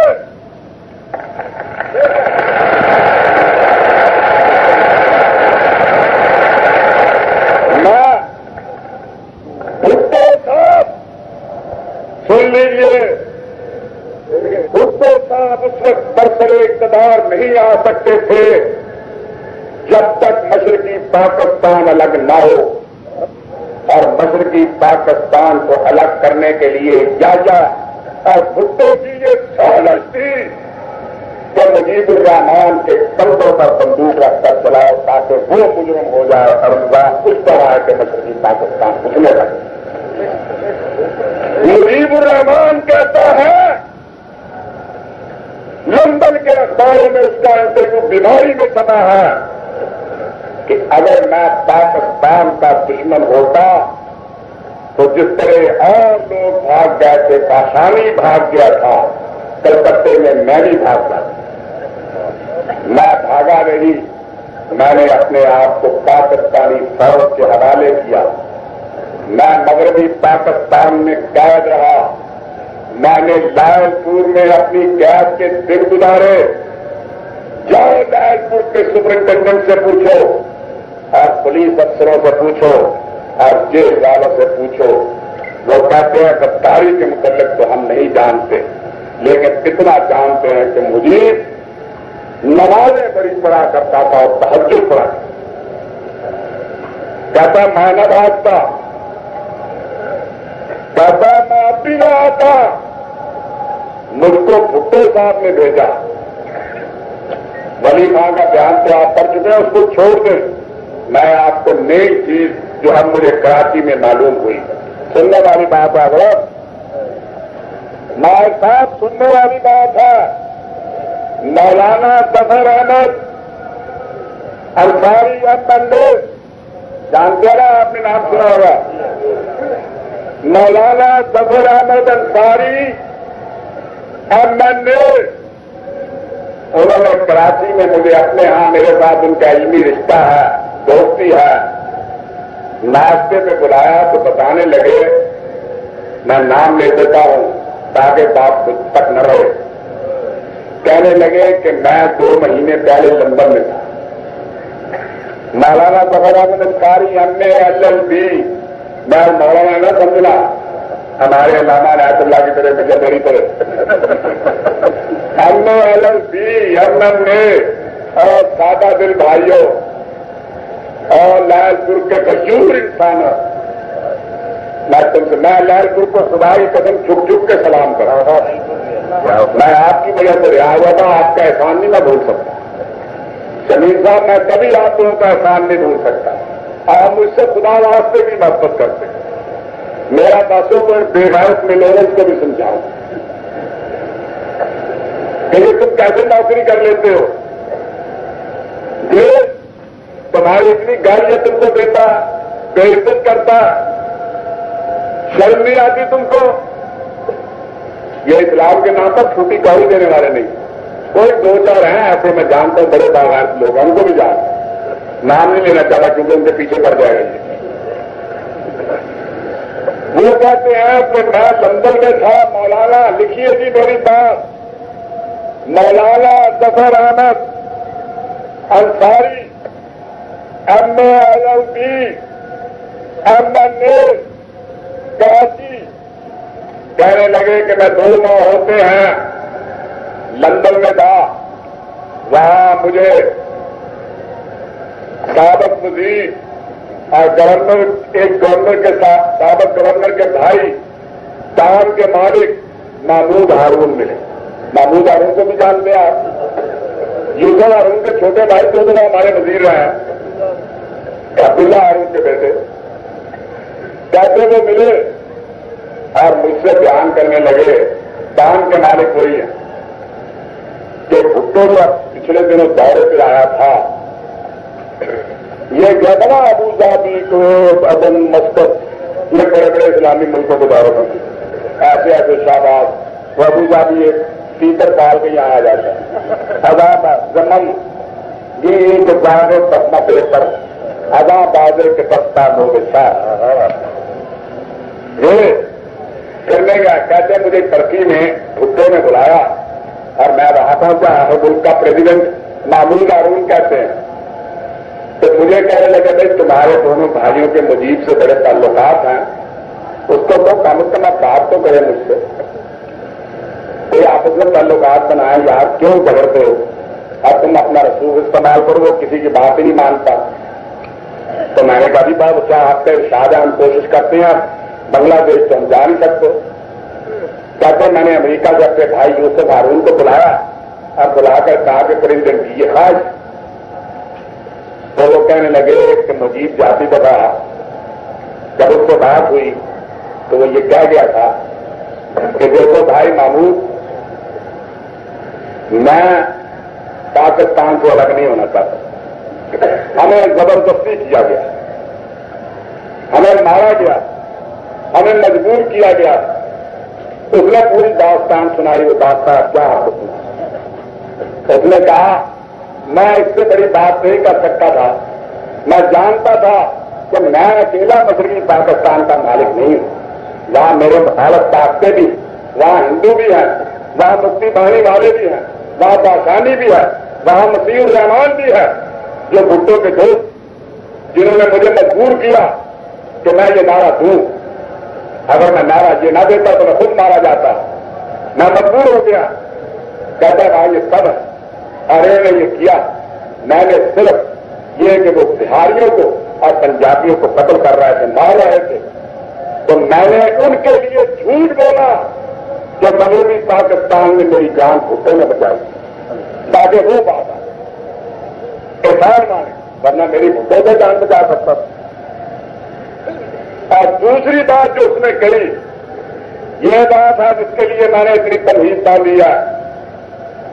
چاہتے تھے جب تک مشرقی پاکستان الگ نہ ہو اور مشرقی پاکستان کو الگ کرنے کے لیے اجازت اور بھٹو کی یہ سہولت تھی کہ مجیب الرحمان کے کندھوں پر بندوق رکھ کر چلاؤ تاکہ وہ مجرم ہو جائے اور اس پر آئے کہ مشرقی پاکستان اٹھنے لگے. مجیب الرحمان کہتا ہے لندن کے اخباروں میں اس کا انٹرویو بیماری میں چھپا ہے کہ اگر میں پاکستان کا دشمن ہوتا تو جس طرح اور لوگ بھاگ گئے تھے کاشانی بھاگ گیا تھا کلکتے میں بھی بھاگ گیا. میں بھاگا نہیں, میں نے اپنے آپ کو پاکستانی فوج کے حوالے کیا. میں مغربی پاکستان میں قید رہا. میں نے لال پور میں اپنی قید کے دن گزارے. جاؤ لال پور کے سپرنٹینڈنٹ سے پوچھو اور پولیس افسروں سے پوچھو اور جیل والوں سے پوچھو. وہ کہتے ہیں غداری کے متعلق تو ہم نہیں جانتے, لیکن اتنا جانتے ہیں کہ مجیب نمازیں بڑی پڑھا کرتا تھا اور تہجد پڑھا. کہتا میں نہ بھاگتا, کہتا میں اب بھی نہ آتا. مجھ کو بھٹو صاحب نے بھیجا. ولی خان کا بیان تو آپ پڑھ چکے ہیں, اس کو چھوڑ دیں. میں آپ کو نئی چیز جو ہم مجھے کراچی میں معلوم ہوئی سننے والی بات ہے. بڑا مائر صاحب سننے والی بات ہے. مولانا ظفر احمد انصاری MLA, جانتے ہیں نا, آپ نے نام سنا ہوگا. مولانا ظفر احمد انصاری MLA, انہوں نے کراچی میں مجھے اپنے ہاں میرے ساتھ ان کا علمی رشتہ ہے, دوستی ہے, ناشتے میں بلایا تو بتانے لگے, میں نام لے دیتا ہوں تاکہ بات خود تک نہ رہے. کہنے لگے کہ میں 2 مہینے پہلے لندن میں تھا. مولانا ظفر احمد انصاری MA LLB, میں مولانا نہ سمجھنا, ہمارے علامہ عنایت اللہ کی طرح سے میری طرح MA LLB MA اور سادہ دل بھائیوں اور لال پور کے مشہور انسانوں, میں لال پور کو خدا کی قدم چھک چھک کے سلام کر رہا تھا. میں آپ کی وجہ سے رہا ہوا تھا, آپ کا احسان نہیں میں بھول سکتا. شمیم صاحب میں کبھی آپ لوگوں کا احسان نہیں بھول سکتا. آپ مجھ سے خدا واسطے بھی محبت کرتے. میرا باسوں کو بے غیرت میں لوگوں کو بھی سمجھاؤں کہ یہ تم کیسے نوکری کر لیتے ہو. یہ تمہاری اتنی گالیاں تم کو دیتا, بے عزت کرتا, شرم نہیں آتی تم کو. یہ اسلام کے نام پر چھوٹی کاؤی دینے والے نہیں. کوئی 2-4 ہیں ایسے میں جانتا ہوں بڑے باغات لوگ, ان کو بھی جانتا, نام نہیں لینا چاہتا کیونکہ ان کے پیچھے پڑ جائے گا. وہ کہتے ہیں کہ میں لندن میں تھا. مولانا لکھیے جی میری بات, مولانا Zafar Ahmad Ansari MA LLB MLA Karachi, کہنے لگے کہ میں 2 ماہ ہوتے ہیں لندن میں تھا. وہاں مجھے سابق وزیر اور گورنر, ایک گورنر کے ساتھ سابق گورنر کے بھائی دان کے مالک محمود ہارون ملے. محمود ہارون کو بھی جانتے ہیں آپ, یوسف ہارون کے چھوٹے بھائی جو ہمارے وزیر رہے ہیں, عبداللہ ہارون کے بیٹے. کہتے وہ ملے اور مجھ سے بیان کرنے لگے. دان کے مالک وہی ہیں کہ بھٹو جو پچھلے دنوں دورے پہ آیا تھا, یہ گیا تھا نا ابو ظبی کو ابن مسقط, یہ بڑے بڑے اسلامی ملکوں کو دورے پر ایسے ایسے شہباز, وہ ابو ظبی 30 سال کے یہاں آ جاتا ہے. عذاب زمن یہ جو باغ پسما پیپر ادا بازے کے پستا لوگ یہ کرنے گیا. کہتے مجھے ترکی میں بھٹو نے بلایا اور میں وہاں پہنچا. ملک کا پریزیڈنٹ محمود ہارون کہتے ہیں. تو مجھے کہنے لگے بھائی تمہارے دونوں بھائیوں کے مجیب سے بڑے تعلقات ہیں, اس کو تو کم از کم آپ بات تو کریں مجھ سے, کوئی آپس میں تعلقات بنائیں, یار کیوں جھگڑتے ہو. اب تم اپنا رسوخ استعمال کرو، وہ کسی کی بات ہی نہیں مانتا. تو میں نے کہا بھی بات کیا آپ کے ارشاد ہے، ہم کوشش کرتے ہیں بنگلہ دیش تو ہم جا نہیں سکتے. کہتے میں نے امریکہ سے اپنے بھائی یوسف ہارون کو بلایا اور بلا کر کہا کہ پریزیڈنٹ کی یہ خواہش. تو وہ کہنے لگے کہ مجید جاتی دفعہ جب اس سے بات ہوئی تو وہ یہ کہہ گیا تھا کہ دیکھو بھائی محمود، میں پاکستان کو الگ نہیں ہونا چاہتا. ہمیں زبردستی کیا گیا، ہمیں مارا گیا، ہمیں مجبور کیا گیا. اس نے پوری داستان سنائی. وہ داستان کیا ہے؟ اس نے کہا میں اس سے بڑی بات نہیں کر سکتا تھا. میں جانتا تھا کہ میں اکیلا مشرقی پاکستان کا مالک نہیں ہوں. وہاں میرے مخالف طاقتیں بھی، وہاں ہندو بھی ہیں، وہاں مفتی بہانی والے بھی ہیں، وہاں پاشانی بھی ہے، وہاں مسیح الرحمان بھی ہے جو بھٹو کے دوست، جنہوں نے مجھے مجبور کیا کہ میں یہ نعرہ دوں. اگر میں نعرہ یہ نہ دیتا تو میں خود مارا جاتا. میں مجبور ہو گیا. کہتا ہے یہ سب ہے. ارے نے یہ کیا، میں نے صرف یہ کہ وہ بہاریوں کو اور پنجابیوں کو قتل کر رہے تھے، مار رہے تھے، تو میں نے ان کے لیے جھوٹ بولا کہ مغربی پاکستان میں میری جان بھٹو نے بچائی تاکہ وہ بات آئے احسان مانے، ورنہ میری بھٹو سے جان بچا سکتا تھا. اور دوسری بات جو اس نے کہی یہ بات ہے جس کے لیے میں نے اتنی تمہید ڈالی ہے.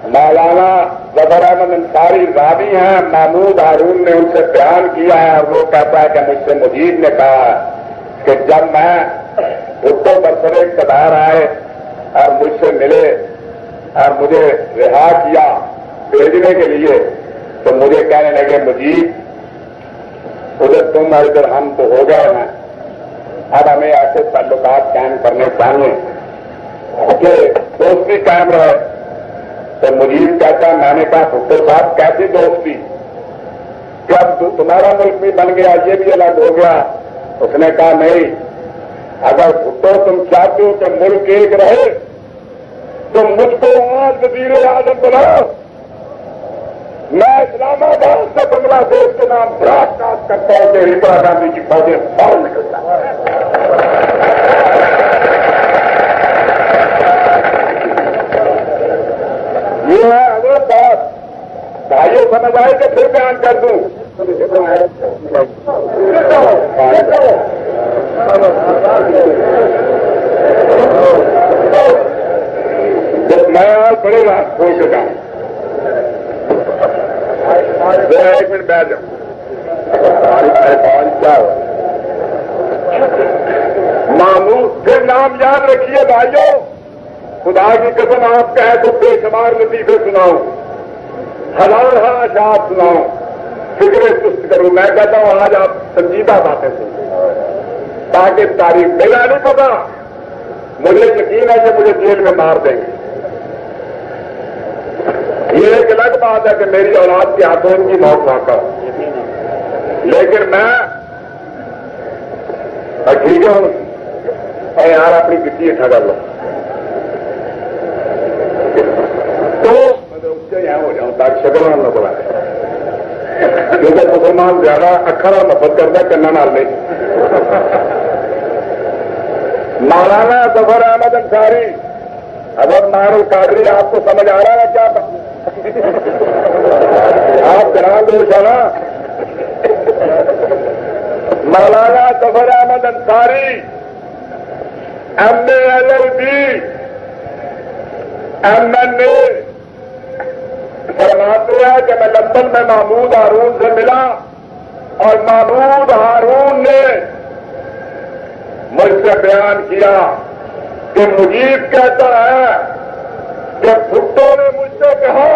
مولانا ظفر احمد انصاری راوی ہیں، محمود ہارون نے ان سے بیان کیا ہے اور وہ کہتا ہے کہ مجھ سے مجید نے کہا کہ جب میں بھٹو برسر اقتدار آئے اور مجھ سے ملے اور مجھے رہا کیا بھیجنے کے لیے تو مجھے کہنے لگے مجید ادھر تم اور ادھر ہم تو ہو گئے ہیں، اب ہمیں ایسے تعلقات قائم کرنے چاہیے کہ دوستی قائم رہے. تو مجید کہتا ہے میں نے کہا بھٹو صاحب کیسی دوستی، جب تمہارا ملک بھی بن گیا یہ بھی الگ ہو گیا. اس نے کہا نہیں، اگر بھٹو تم چاہتے ہو کہ ملک ایک رہے تو مجھ کو آج وزیر اعظم بناؤ. میں اسلام آباد سے بنگلہ دیش کے نام براڈ کاسٹ کرتا ہوں کہ اندا گاندھی کی فوجیں فوراً نکل جائیں. یہ ہے اگر بات بھائیوں سمجھ آئے کہ پھر بیان کر دوں. میں آج بڑے رات کھول چکا ہوں. ایک منٹ بیٹھ جاؤں. محمود پھر نام یاد رکھیے بھائیوں، خدا کی قسم آپ کہے تو بے شمار لطیفے سناؤں، ہزار اشعار سناؤں، فکریں سست کروں. میں کہتا ہوں آج آپ سنجیدہ باتیں سنیں تاکہ تاریخ میرا نہیں پتا، مجھے یقین ہے کہ مجھے جیل میں مار دیں گے. یہ ایک الگ بات ہے کہ میری اولاد کے ہاتھوں ان کی موت واقع، لیکن میں ٹھیک ہوں. اے یار اپنی گٹی اٹھا کر لو تو میں یہاں ہو جاؤں تاکہ شکل نہ بلا، کیونکہ مسلمان زیادہ اکھڑا نفرت کرتا کرنا نال نہیں. مولانا ظفر احمد انصاری اگر نارو قادری آپ کو سمجھ آ رہا ہے کیا آپ گران دوش ہے نا. Maulana Zafar Ahmad Ansari M A L L B M N A فرماتے ہیں کہ میں لندن میں محمود ہارون سے ملا اور محمود ہارون نے مجھ سے بیان کیا کہ مجید کہتا ہے کہ بھٹو نے مجھ سے کہا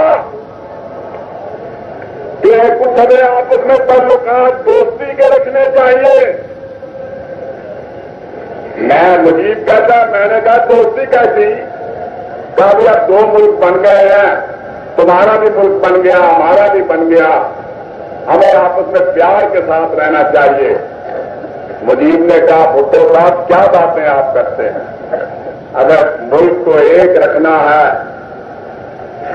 کہ کچھ ہمیں آپس میں تعلقات دوستی کے رکھنے چاہیے. میں مجید کہتا میں نے کہا دوستی کیسی؟ کہا بھی اب دو ملک بن گئے ہیں، تمہارا بھی ملک بن گیا ہمارا بھی بن گیا، ہمیں آپس میں پیار کے ساتھ رہنا چاہیے. مجید نے کہا بھٹو صاحب کیا باتیں آپ کرتے ہیں؟ اگر ملک کو ایک رکھنا ہے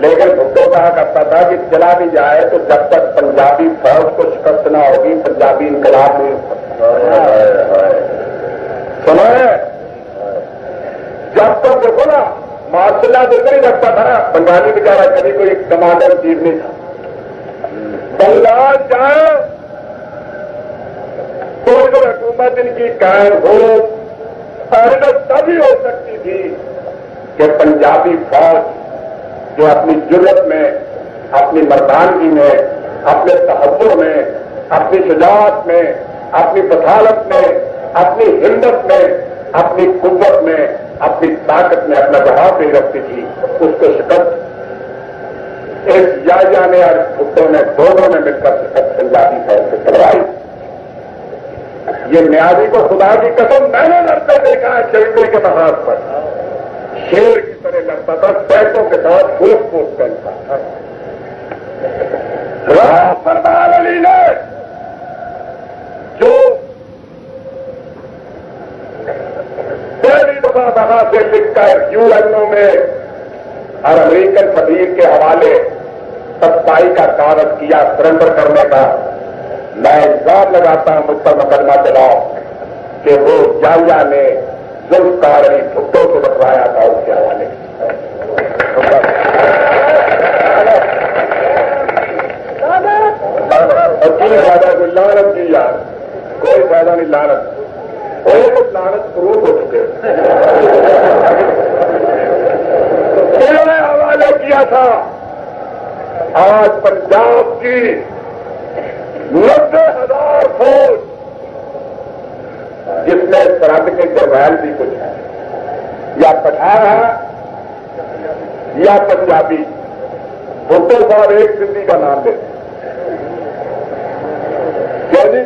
لیکن بھٹو کہا کرتا تھا کہ چلا بھی جائے تو جب تک پنجابی فوج کو شکست نہ ہوگی پنجابی انقلاب نہیں ہو سکتا. سنا ہے؟ جب تک دیکھو نا ماشاء اللہ تو نہیں رکھتا تھا نا بنگالی بیچارہ کبھی کوئی کمانڈر چیف نہیں تھا. بنگال جائے کوئی تو حکومت ان کی قائم ہو اور تبھی ہو سکتی تھی کہ پنجابی فوج جو اپنی جرت میں اپنی مردانگی میں اپنے تحفظ میں اپنی شجاعت میں اپنی بصالت میں اپنی ہمت میں اپنی قوت میں اپنی طاقت میں اپنا جواب نہیں رکھتی تھی اس کو شکست اس یا نے اور بھٹو نے دونوں نے مل کر شکست پنجابی فوج سے کروائی. یہ نیازی کو خدا کی قسم میں نے لڑتے دیکھا ہے چلنے کے محاذ پر شیر کی طرح لڑتا تھا پیسوں کے ساتھ پوچھ پوچھ پہنتا تھا. سردار علی نے جو پہلی دفعہ وہاں سے لکھ کر یو این او میں اور امریکن سفیر کے حوالے صفائی کا کاغذ کیا سرنڈر کرنے کا میں الزام لگاتا ہوں مجھ پر مقدمہ چلاؤ کہ وہ جایا نے ذوالفقار علی بھٹو کو بتوایا تھا اس کے حوالے. کوئی فائدہ کوئی لانت کی یار کوئی فائدہ نہیں لانت اور کچھ لانت پروف ہو چکے انہوں نے حوالے کیا تھا. آج پنجاب کی 90,000 فوج جس میں سرحد کے جرنیل بھی کچھ ہیں یا پٹھان ہے یا پنجابی. بھٹو صاحب ایک سندھی کا نام لیتے کیا جی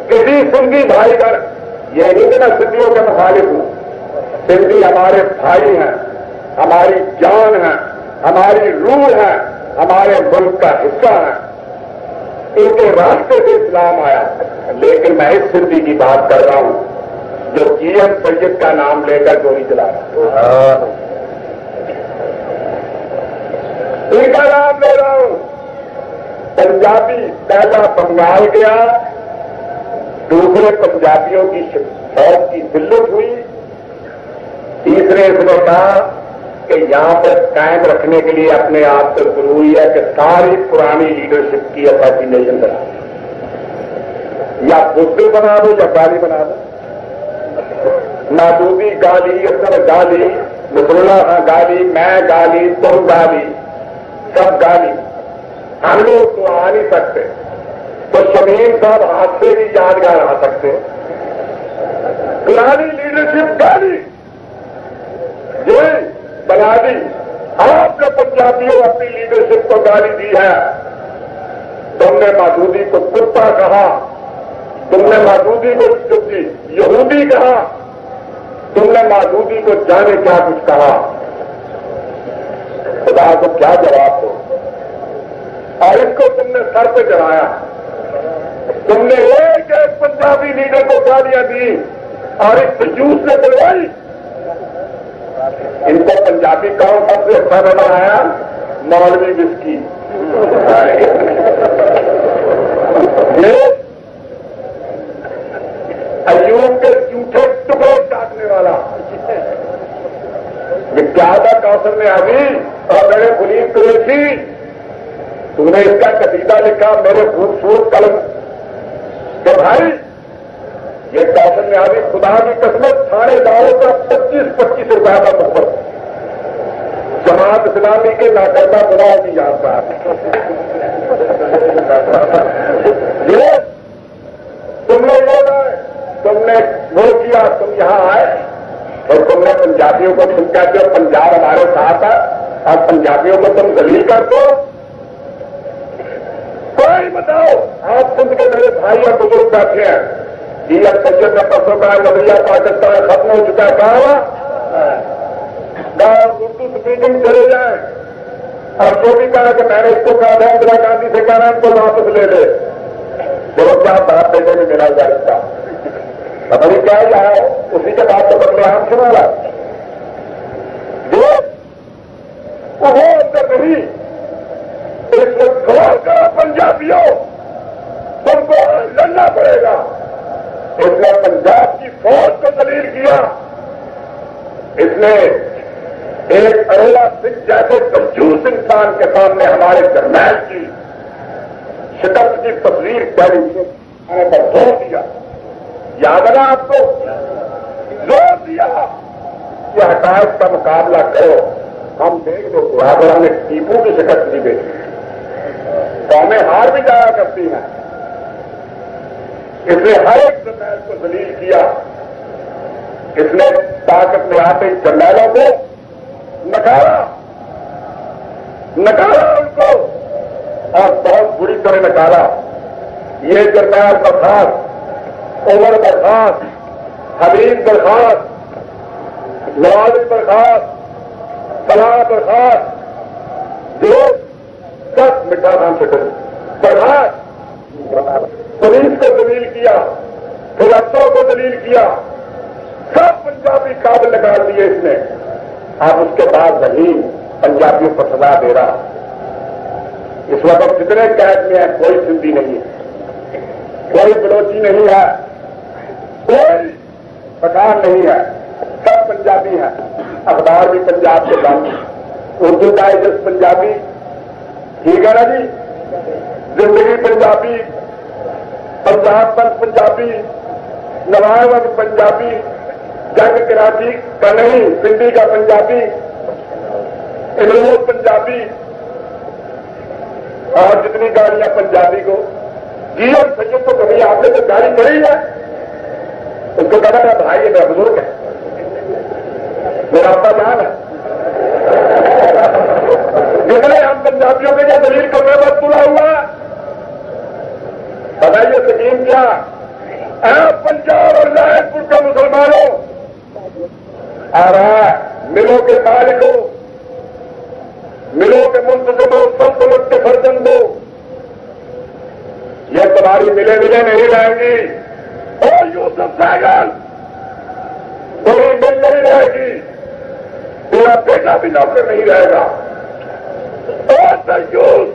کسی سندھی بھائی کا یہ نہیں کہ میں سندھیوں کے مخالف ہوں. سندھی ہمارے بھائی ہیں ہماری جان ہے ہماری روح ہے ہمارے ملک کا حصہ ہے. ان کے راستے سے اسلام آیا. لیکن میں اس سندھی کی بات کر رہا ہوں جو جی ایم سید کا نام لے کر گولی چلا رہا ہوں. ان کا نام لے رہا ہوں. پنجابی پہلا بنگال گیا دوسرے پنجابیوں کی فوج کی ذلت ہوئی. تیسرے اس نے کہا کہ یہاں پر قائم رکھنے کے لیے اپنے آپ سے ضروری ہے کہ ساری پرانی لیڈرشپ کی اساسینیشن بنا دو یا بزدل بنا دو یا گالی بنا دو. مادودی گالی اصل گالی نصر اللہ خان گالی میں گالی تم گالی سب گالی. ہم لوگ تو آ نہیں سکتے تو شمیم صاحب حادثے بھی یادگار آ سکتے. پرانی لیڈرشپ گالی یہ بنا دی. آپ نے پنجابیوں اپنی لیڈرشپ کو گالی دی ہے. تم نے مادودی کو کتا کہا تم نے مادودی کو یہودی کہا تم نے مادودی کو جانے کیا کچھ کہا. خدا کو کیا جواب دو. اور اس کو تم نے سر پہ چڑھایا. تم نے ایک ایک پنجابی لیڈر کو گالیاں دی اور اس تجوس نے دلوائی. ان کو پنجابی کون سب سے اچھا نظر آیا؟ مولوی وسکی. ایوب کے جھوٹے ٹکڑے کاٹنے والا یہ کیا تھا کوثر میں ابھی اور میرے پولیس قریشی تم نے اس کا قصیدہ لکھا میرے خوبصورت قلم کہ بھائی یہ کوثر میں ابھی خدا کی قسمت تھانے داروں کا 25-25 روپئے کا مقبر جماعت اسلامی کے ناکردہ گناہوں کی یاد بات. تم نے تم نے وہ کیا تم یہاں آئے اور تم نے پنجابیوں کو تم کہتے ہو پنجاب ہمارے ساتھ ہے اور پنجابیوں کو تم ذلیل کر دو. کوئی بتاؤ آپ سندھ کے میرے بھائی اور بزرگ بیٹھے ہیں جی اب سید میں پرسوں کا نظریہ پاکستان ختم ہو چکا ہے. کہا اردو اسپیکنگ چلے جائیں اور جو بھی کہا کہ میں نے اس کو کہا تھا اندرا گاندھی سے کہنا ان کو واپس لے لے. دیکھو کیا بات بیٹے میں ملا جائے اس کا پتہ نہیں کیا جائے اسی کے بعد تو بدلے ہم سنا رہا وہ کیا. اس نے ایک اروڑا سنگھ جیسے کنجوس انسان کے سامنے ہمارے جرنیل کی شکست کی تصویر ٹیلیویژن پر زور دیا. یاد ہے آپ کو؟ زور دیا کہ حقائق کا مقابلہ کرو. ہم دیکھ لو اگر ہم نے ٹیپو کی شکست نہیں دیکھی تو ہمیں ہار بھی جایا کرتی ہیں. اس نے ہر ایک جرنیل کو ذلیل کیا. اس نے طاقت میں آتے ہی جرنیلوں کو نکالا ان کو اور بہت بری طرح نکالا. یہ جرنیل برخاست، عمر برخاست، حبیب برخاست، نواز برخاست، فلاح برخاست، جو سب مٹھا نام سے برخاست. پولیس کو دلیل کیا، پھر افسروں کو دلیل کیا، سب پنجابی قابل لگا دیے اس نے. اب اس کے بعد رحیم پنجابیوں کو سزا دے رہا. اس وقت جتنے قید میں ہیں کوئی سندھی نہیں ہے، کوئی بلوچی نہیں ہے، کوئی پٹھان نہیں ہے، سب پنجابی ہیں. اخبار بھی پنجاب کے بند، اردو ڈائجسٹ پنجابی، ٹھیک ہے نا جی. زندگی پنجابی، پنجاب پنچ پنجابی، نوائے وقت پنجابی، جنگ کراچی کا نہیں پنڈی کا پنجابی، انور پنجابی، اور جتنی گاڑیاں پنجابی کو. جی اور سید تو کبھی آپ نے تو گاڑی کری ہے، اس کو کہنا ہے بھائی میرا بزرگ ہے، میرا ابا جان ہے. جس نے ہم پنجابیوں کے لیے دلیل کرنے پر تلا ہوا بتائیے سکیم کیا؟ پنجاب اور لائن پور کا مسلمانوں آ رہا ہے، ملوں کے مالکوں، ملوں کے منتظموں، سلطنت کے فرزندوں، یہ تمہاری ملے نہیں رہیں گی. اور یوسف سہگل تمہیں مل نہیں رہے گی، تیرا بیٹا بھی نوکر نہیں رہے گا. اور سیوس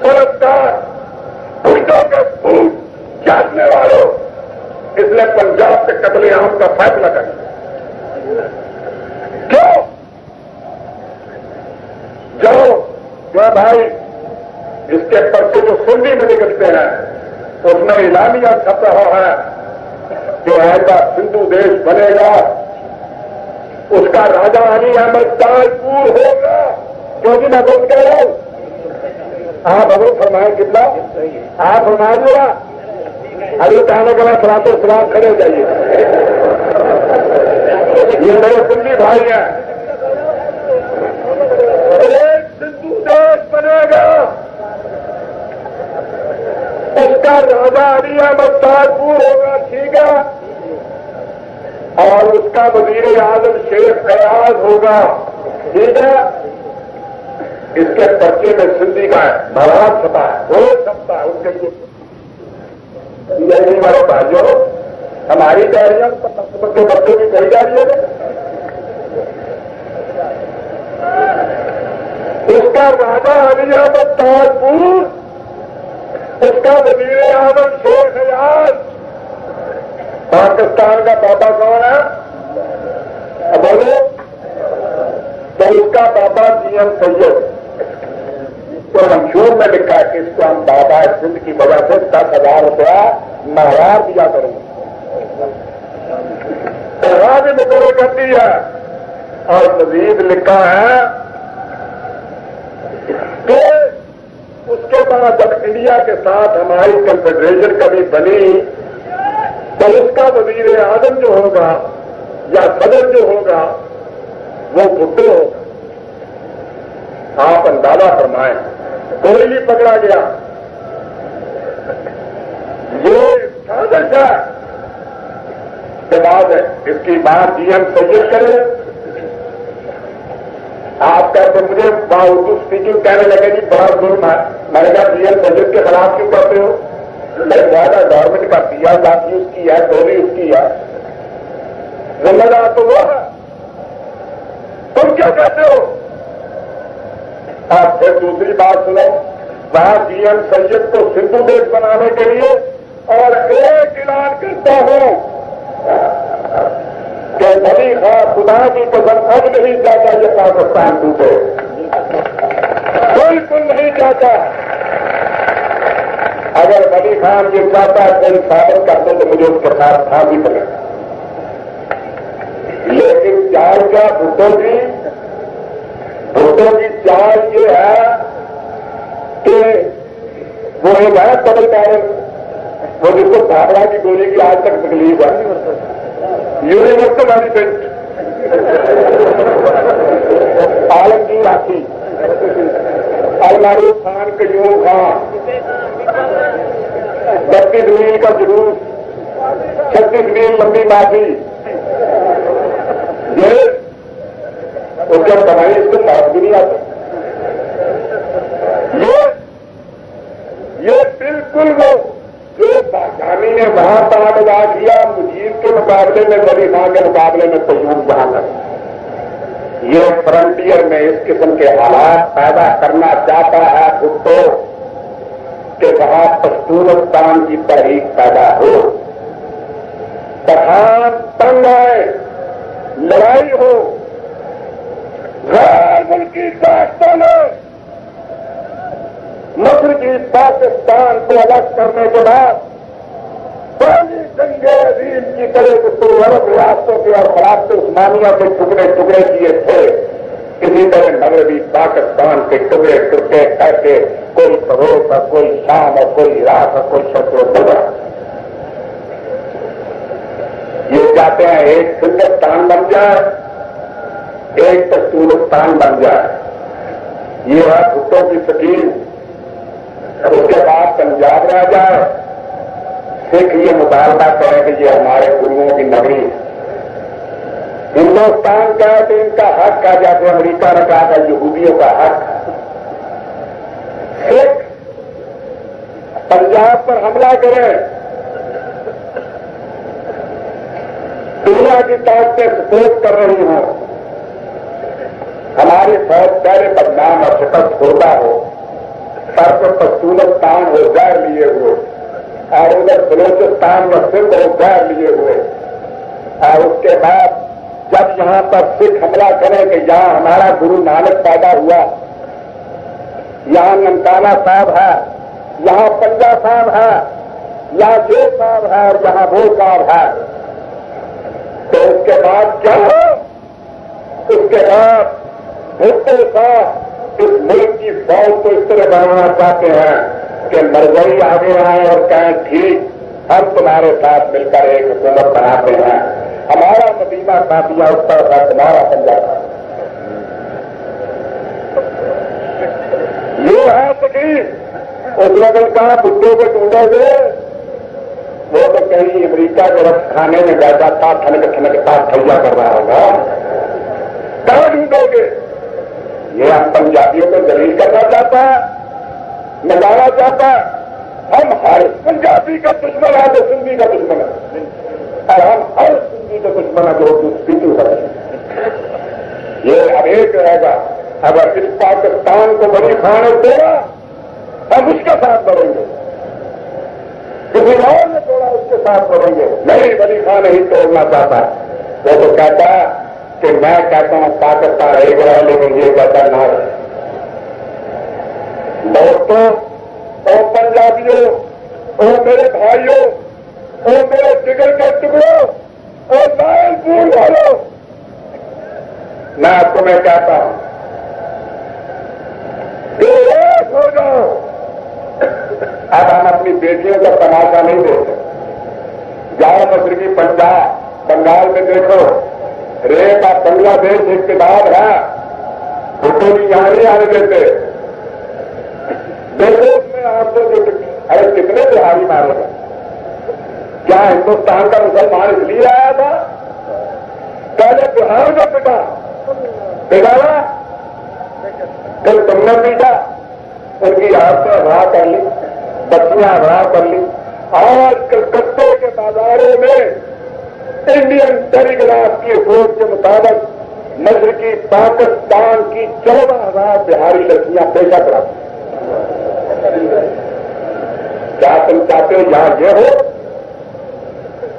سرکار پوٹوں کے پھوٹ چاٹنے والوں، اس نے پنجاب کے قتل عام کا فیصلہ کر دیا. کیوں؟ جو بھائی اس کے پرچے جو سنی میں نکلتے ہیں اس میں اعلامیہ چھپ رہا ہے کہ ایسا سندھو دیش بنے گا، اس کا راجا علی احمد تاج پور ہوگا. کیونکہ میں بول کہہ رہا ہوں، آپ ابھی فرمائیں کتنا آپ فرمائیں گے ابھی کہنے کے بعد سلام و سلام کھڑے ہو جائیے. یہ میرے سندھی بھائی ہیں. ایک سندھو دیش بنے گا، اس کا راجا علی احمد تاج پور ہوگا، ٹھیک ہے، اور اس کا وزیر اعظم شیخ ایاز ہوگا، ٹھیک ہے. اس کے پرچے میں سندھی کا مواد چھپا ہے، وہ چھپتا ہے ان کے لیے. والے بھائیوں ہماری تیاریاں کے بچوں کی کہی جا رہی ہے. اس کا راجا علی احمد تاج پور، اس کا وزیر اعظم شیخ ایاز. پاکستان کا پاپا کون ہے؟ بولو. تو اس کا پاپا جی ایم سید تو منشور میں لکھا ہے کہ اس کو ہم بابا سندھ کی وجہ سے 10,000 روپیہ مہار دیا کریں گے. بھی مقرر کر دی ہے. اور مزید لکھا ہے کہ اس کے بعد جب انڈیا کے ساتھ ہماری کنفیڈریشن کبھی بنی تو اس کا وزیر اعظم جو ہوگا یا صدر جو ہوگا وہ بھٹو ہوگا. آپ اندازہ فرمائیں، کوئی نہیں پکڑا گیا. یہ سازش ہے کے بعد اس کی بات جی ایم سید کرے. آپ کہتے مجھے اردو اسپیکنگ کہنے لگے جی بڑا ظلم ہے. میں نے کہا جی ایم سید کے خلاف کیوں کرتے ہو؟ میں زیادہ گورنمنٹ کا پی آر لاتی اس کی ہے، ٹولی اس کی ہے، ذمہ دار تو وہ ہے. تم کیا کہتے ہو؟ آپ پھر دوسری بات سنو. وہاں جی ایم سید کو سندھو دیش بنانے کے لیے اور ایک اعلان کرتا ہوں خدا کی قسم اب نہیں چاہتا یہ پاکستان ٹوٹے، بالکل نہیں چاہتا۔ اگر ولی خان یہ چاہتا ہے کوئی ثابت کر دو تو مجھے اس کے ساتھ پھانسی پڑے گا، لیکن چال کیا بھٹو کی چال یہ ہے کہ وہ ایک ہے ڈبل بیرل، وہ جس کو بھاگڑا کی گولی کی آج تک تکلیف ہے، یونیورسل ایلیفنٹ عالمگیر ہاتھی، المعروف خان قیوم خان، 32 میل کا جلوس، 36 میل لمبی معافی، یہ اس کا کمائی اس کو معاف بھی نہیں آتا۔ یہ بالکل وہ جو پاکستانی نے وہاں تباہ کیا مجید کے مقابلے میں ولی خان کے مقابلے میں قیوم جہاں تک، یہ فرنٹیئر میں اس قسم کے حالات پیدا کرنا چاہتا ہے بھٹو کہ وہاں پشتونستان کی تحریک پیدا ہو، پٹھان تنگ آئے، لڑائی ہو، غیر ملکی طاقتوں نے مشرقی پاکستان کو الگ کرنے کے بعد پہلی جنگ عظیم کی طرح عرب ریاستوں کے اور خلافت عثمانیہ کے ٹکڑے ٹکڑے کیے تھے، اسی طرح مغربی پاکستان کے ٹکڑے ٹکڑے کر کے کوئی فروغ اور کوئی شام اور کوئی عراق اور کوئی شرق و دبا، یہ چاہتے ہیں ایک ہندوستان بن جائے، ایک پشتونستان بن جائے، یہ ہے بھٹو کی سکیم۔ اس کے بعد پنجاب رہ جائے، سکھ یہ مطالبہ کریں کہ یہ ہمارے گروؤں کی نگری ہے، ہندوستان کا ہے تو ان کا حق ہے، جیسے امریکہ نے کہا تھا یہودیوں کا حق ہے۔ سکھ پنجاب پر حملہ کریں، دنیا کی طاقتیں سپورٹ کر رہی ہوں، ہماری فوج پہلے بدنام اور شکست خوردہ ہو، سر پر پشتونستان ہو غیر لیے ہوئے، اور ادھر بلوچستان و سندھ ہو غیر لیے ہوئے، اور اس کے بعد جب یہاں پر سکھ حملہ کریں کہ یہاں ہمارا گرو نانک پیدا ہوا، یہاں ننکانہ صاحب ہے، یہاں پنجا صاحب ہے، یہاں شیر صاحب ہے اور یہاں وہ صاحب ہے، تو اس کے بعد کیا ہو؟ اس کے بعد بھٹو صاحب اس ملک کی فوج کو اس طرح بنانا چاہتے ہیں کہ مرزائی آگے آئے اور کہیں ٹھیک ہم تمہارے ساتھ مل کر ایک حکومت بناتے ہیں، ہمارا مدینہ کافیہ اس طرح کا تمہارا پنجاب ہے۔ یہ ہے تکلیف اس وقت کہاں بھٹو کے ٹوٹے ہوئے، وہ تو کہیں امریکہ کے رقص کھانے میں بیٹھا تھا، ٹھنکتا تھیا کر رہا ہوگا، کہاں ڈھونڈو گے؟ یہ ہم پنجابیوں کو ذلیل کرنا چاہتا ہے، نکالنا چاہتا ہے، ہم ہر پنجابی کا دشمن ہے جو سندھی کا دشمن ہے، اور ہم ہر سندھی کا دشمن ہے جو سندھی کا دشمن ہے۔ یہ اب ایک رہے گا، اگر اس پاکستان کو ولی خان نے توڑا ہم اس کے ساتھ لڑیں گے، کسی اور نے توڑا اس کے ساتھ لڑیں گے، نہیں ولی خان نہیں توڑنا چاہتا، وہ تو کہتا ہے کہ میں کہتا ہوں پاکستان رہے گا لیکن یہ کہتا نہ رہے۔ دوستوں اور پنجابیوں اور میرے بھائیوں اور میرے جگر کے ٹکڑوں اور لائن پور والوں، میں آپ کو میں کہتا ہوں کہ ایک ہو جاؤ۔ اب ہم اپنی بیٹیوں کا تماشا نہیں دیکھتے، جاؤ مشرقی پنجاب بنگال میں دیکھو، ریپ آپ بنگلہ دیش اقتدار ہے، بھٹو بھی یہاں نہیں آنے دیتے، دیکھو اس میں آپ کو جو ارے کتنے بہاری مارے گا؟ کیا ہندوستان کا مسلمان اس لیے آیا تھا؟ پہلے بہار میں پٹانا، پھر تم نے پیٹا، ان کی عادتیں اغوا کر لی، بچیاں اغوا کر لی، آج کلکتے کے بازاروں میں انڈین ٹیلی گراف کی رپورٹ کے مطابق مشرقی پاکستان کی 14,000 بہاری لڑکیاں پیشہ کراتی۔ کیا تم چاہتے ہو یہاں یہ ہو؟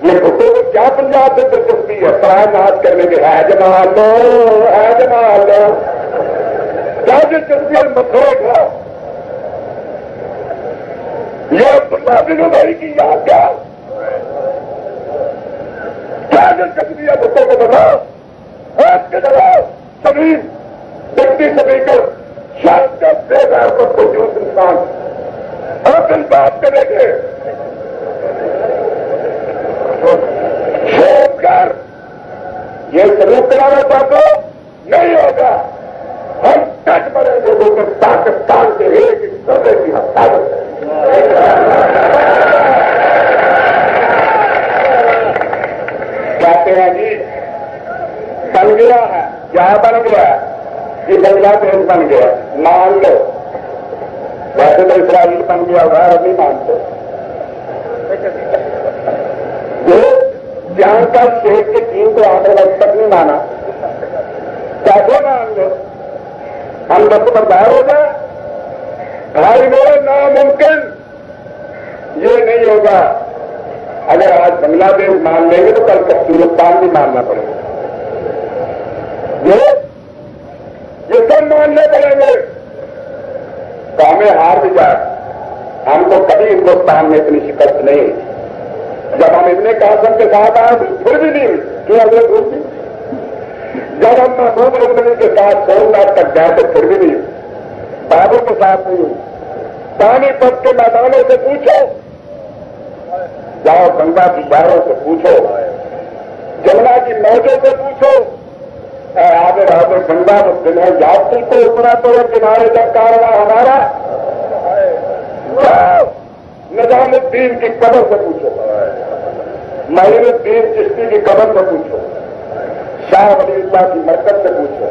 یہ بھٹو کو کیا پنجاب سے دلچسپی ہے؟ سرائے ناچ کرنے کے ہے جمال لو، ہے جمال لو، کیا دلچسپی ہے مسئلے کا؟ یہ عبداللہ بن ابی کی یاد کیا دلچسپی ہے بھٹو کو بتاؤ؟ آپ کے جواب سبھی ڈپٹی اسپیکر شاید کا بے گھر پر پروڈیوس انسان اپن بات کریں گے چھوڑ کر یہ سلوک کرانا چاہتے ہو نہیں ہوگا. ہم ٹچ مریں گے لیکن پاکستان کے ایک سبے کی حفاظت کہتے ہیں جی بن گیا ہے، کیا بن گیا ہے؟ یہ بنگلہ دیش بن گیا، مان لو. ویسے تو اسرائیل بن گیا ہوگا، ابھی مانتے جہاں کا شیخ کے چین کو آنے وقت تک نہیں مانا، کیسے مان لو؟ ہم بس بردار ہو جائے بھائی میرے ناممکن، یہ نہیں ہوگا. اگر آج بنگلہ دیش مان لیں گے تو کل پاکستان بھی ماننا پڑے گا. یہ سب ماننے پڑیں گے تو ہمیں ہار بھی جائے. ہم کو کبھی ہندوستان میں اتنی شکست نہیں ہوئی. جب ہم اتنے قاسم کے ساتھ آئے تو پھر بھی نہیں ہوئی. کیوں اگلے گروپ کی جب ہم محمود رکمنی کے ساتھ 100 لاکھ تک گئے تو پھر بھی نہیں ہوئی. بابر کے ساتھ نہیں ہوئی. پانی پت کے میدانوں سے پوچھو، جاؤ گنگا کی بہروں سے پوچھو، جمنا کی موجوں سے پوچھو، آگے رہو گنگا میں دن ہے یاد تم کو اتنا تو کنارے تک کارواں ہمارا. نظام الدین کی قبر سے پوچھو، معین الدین چشتی کی قبر سے پوچھو، شاہ ولی اللہ کی مرکز سے پوچھو،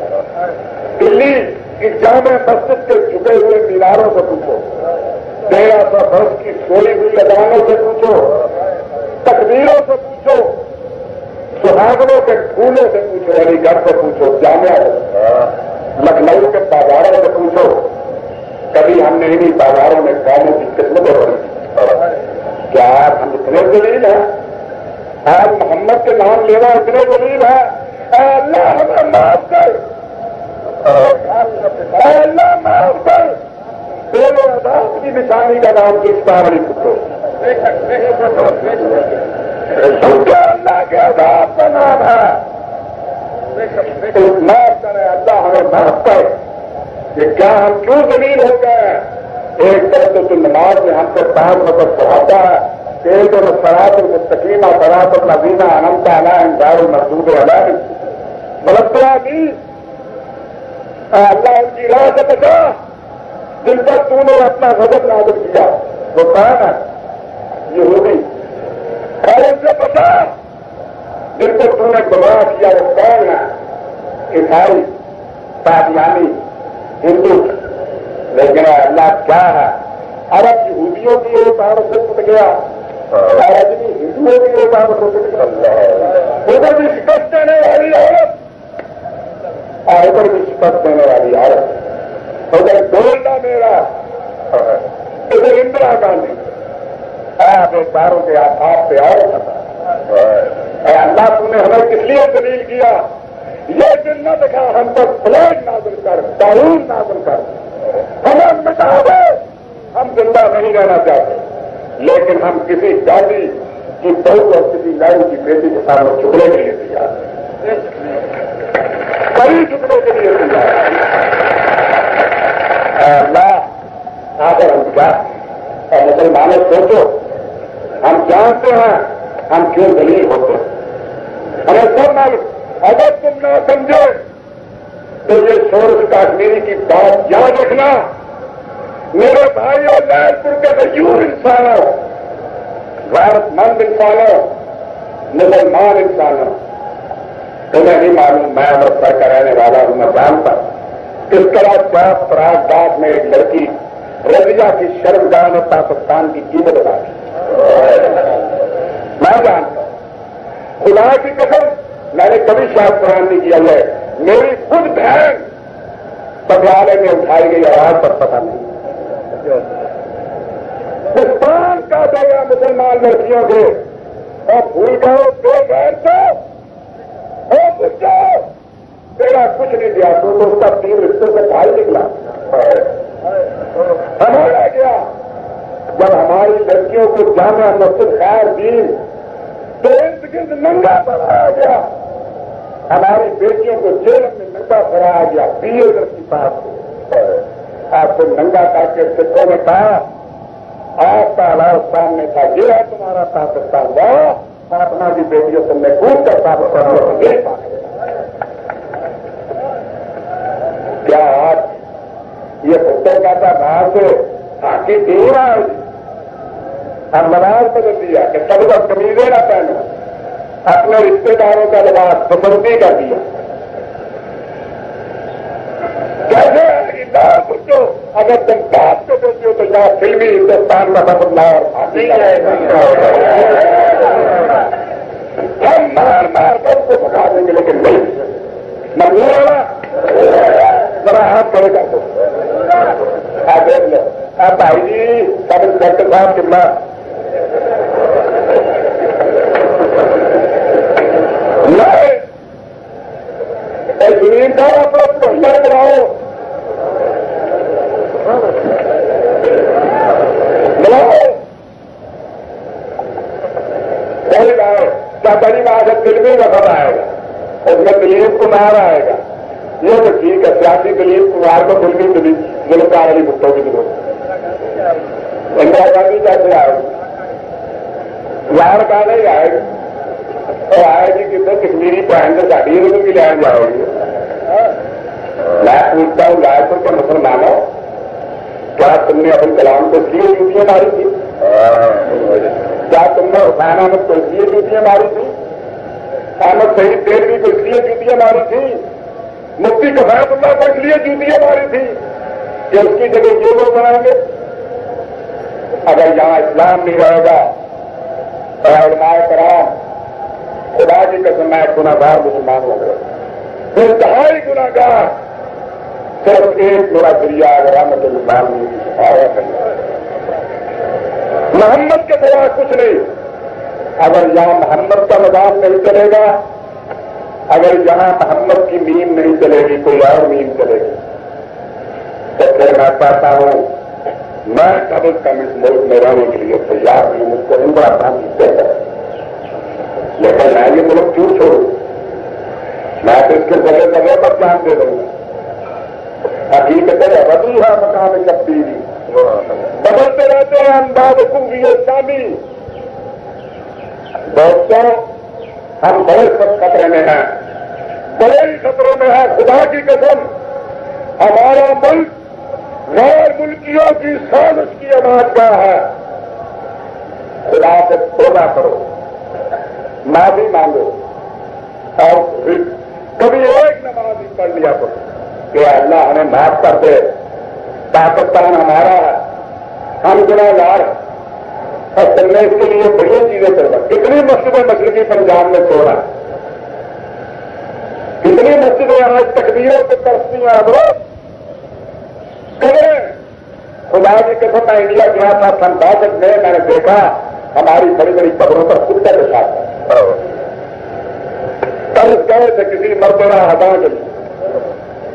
دلی کی جامع مسجد کے جھکے ہوئے میناروں سے پوچھو، 1300 برس کی سوئی ہوئی اذانوں سے پوچھو، تکبیروں سے پوچھو، سہاگنوں کے پھولوں سے پوچھو، علی گڑھ سے پوچھو، جامعہ لکھنؤ کے بازاروں سے پوچھو. کبھی ہم نے انہیں بازاروں میں قوموں کی قسمتیں پڑھی. کیا ہم اتنے ذلیل ہیں؟ آج محمد کے نام لینا اتنے ذلیل ہے؟ اے اللہ ہمیں معاف کر، اے اللہ معاف کر. دونوں عذاب کی نشانی کا نام گرفتاری پکڑو، اللہ کے عذاب کا نام ہے. معاف کرے اللہ، ہمیں معاف کر. کہ کیا ہم کیوں ذلیل ہو گئے؟ ایک طرف تو نماز میں ہم کو 5 وقت پڑھاتا ہے، ایک طرف صراط المستقیمہ صراط الذین انعمت علیہم غیر المغضوب علیہم. بلکہ بھی اللہ ان کی راہ سے بچا جن پر تو نے اپنا غضب نازل کیا. وہ کون ہے؟ یہودی. اور ان سے بچا جن کو تو نے گمراہ کیا. وہ کون ہے؟ عیسائی، قادیانی، ہندو. لیکن اللہ کیا ہے؟ عرب یہودیوں کی ایک عورت سے ٹوٹ گیا، رجنی ہندوؤں کی ایک عورت سے ٹوٹ گیا. ادھر بھی شکست دینے والی عورت اور ادھر بھی شکست دینے والی عورت. ادھر گولڈا میرا، ادھر اندرا گاندھی. آپ ایک باروں کے آپ پہ اور اے اللہ تم نے ہمیں کس لیے دلیل کیا؟ یہ دن نہ دکھا ہم پر فلیٹ نازل کر، تعاون نازل کر، ہمیں مٹا دے. ہم زندہ نہیں رہنا چاہتے، لیکن ہم کسی گاندھی کی بہو اور کسی لائن کی بیٹی کے سامنے جھکنے کے لیے تیار، کبھی جھکنے کے لیے تیار. اللہ آخر ہم کیا؟ اور مسلمانوں سوچو، ہم جانتے ہیں ہم کیوں ذلیل ہوتے ہیں. ہمیں سب معلوم. اگر تم نہ سمجھو تو یہ شورش کاشمیری کی بات یاد رکھنا. میرے بھائی اور لال پور کے غیور انسانوں، غیرت مند انسانوں، مسلمان انسانوں، تمہیں نہیں معلوم میں امرتسر کا رہنے والا ہوں. میں جانتا کس طرح چاپ پراگ باغ میں ایک لڑکی رضیہ کی شرمگاہ نے پاکستان کی قیمت ادا کی. میں جانتا ہوں، خدا کی قسم میں نے کبھی شاید قرآن نہیں کیا ہے. میری خود بہن پٹیالے میں اٹھائی گئی آواز پر پتہ نہیں. ہندوستان کا دیا مسلمان لڑکیوں کے اور بھول گئے بے غیر تو کچھ جاؤ تیرا کچھ نہیں دیا تو اس کا 3 رشتے سے بھائی نکلا ہمیں رہ گیا جب ہماری لڑکیوں کو جامعہ مسجد خیر دین تو ارد گرد ننگا پڑھایا گیا، ہماری بیٹیوں کو جیل میں ننگا پڑھایا گیا، پیے کی بات آپ کو ننگا کر کے سکھوں نے کہا آپ کا علاج سامنے تھا، یہ ہے تمہارا پاکستان جاؤ اپنا بھی بیٹیوں تم نے کود کر پاکستان دے پائے کیا آج یہ بھٹو کا تھا باہر سے آگے دے رہا ہے ہم لباس بدل دیا کہ سب کا کمیزیں نہ پہنو، اپنے رشتے داروں کا لباس پسندی کر دیا. کیسے بچوں اگر تم بات کو دیتی ہو تو یہاں فلمی ہندوستان کا بدلاؤ ہم مار مار کر اس کو پکا دیں گے، لیکن نہیں منظور ہونا ذرا ہاتھ کھڑے کر دو. آپ دیکھ لو آپ بھائی جی سب انسپیکٹر صاحب کمنا زمین کا اپنا پہلے بناؤ صحیح ہے کیا بڑی بات ہے، فلمی وقت آئے گا اس میں دلیپ کمار آئے گا، یہ تو ٹھیک ہے سیاسی دلیپ کمار کو فلمی گلوکار علی بھٹو کی ضرورت، اندرا گاندھی کیسے آئے گی، یار کا نہیں آئے گی اور آئے گی کتنے کشمیری بہن سے ساڑی رکن کی لین جائے گی. میں پوچھتا ہوں رائے پور کے مسلمانوں کیا تم نے ابو کلام کو اس لیے ڈیوٹیاں ماری تھی؟ کیا تم نے حسین احمد کو اس لیے ڈیوٹیاں ماری تھی؟ احمد شہید دیوی کو اس لیے ڈیوٹیاں ماری تھی؟ مفتی کفایت اللہ کو اس لیے ڈیوٹیاں ماری تھی کہ اس کی جگہ یہ لوگ بنائیں گے؟ اگر یہاں اسلام نہیں رہے گا اور علماء کرام خدا کی قسم میں گناہگار مسلمان ہو گئے، انتہائی گناہگار، صرف ایک میرا ذریعہ اگر رحمت اللہ آیا ہے محمد کے سوا کچھ نہیں. اگر یہاں محمد کا نظام نہیں چلے گا، اگر یہاں محمد کی میم نہیں چلے گی کوئی اور میم چلے گی، تو پھر میں چاہتا ہوں میں کم از کم اس ملک میں رہنے کے لیے تیار ہوں، مجھ کو عمرہ کام دے ہے لیکن میں یہ ملک کیوں چھوڑوں؟ میں تو اس کے جگہ جگہ پر جان دے دوں گا. حقیقت ہے بدی ہے مقام تبدیلی، بدلتے رہتے ہیں انداز کنگی شامی. دوستوں ہم بڑے سب خطرے میں ہیں، بڑے ہی خطروں میں ہے. خدا کی قسم ہمارا ملک غیر ملکیوں کی سازش کی آواز کا ہے. خدا سے توبہ کرو، معافی مانگو اور کبھی ایک نماز ہی پڑھ لیا کرو کہ اللہ ہمیں معاف کر دے، پاکستان ہمارا ہے، ہم گناہگار ہیں. اور تم نے اس کے لیے بڑی چیزیں کروا، کتنی مسجدیں مشرقی پنجاب میں چھوڑا، کتنی مسجدیں آج تکبیروں سے ترستی ہیں. اب کریں خدا کی قسم میں انڈیا گیا تھا 62 میں نے دیکھا ہماری بڑی بڑی قبروں پر کتے کے ساتھ طرز گئے تھے کسی مرتبہ ہٹا کے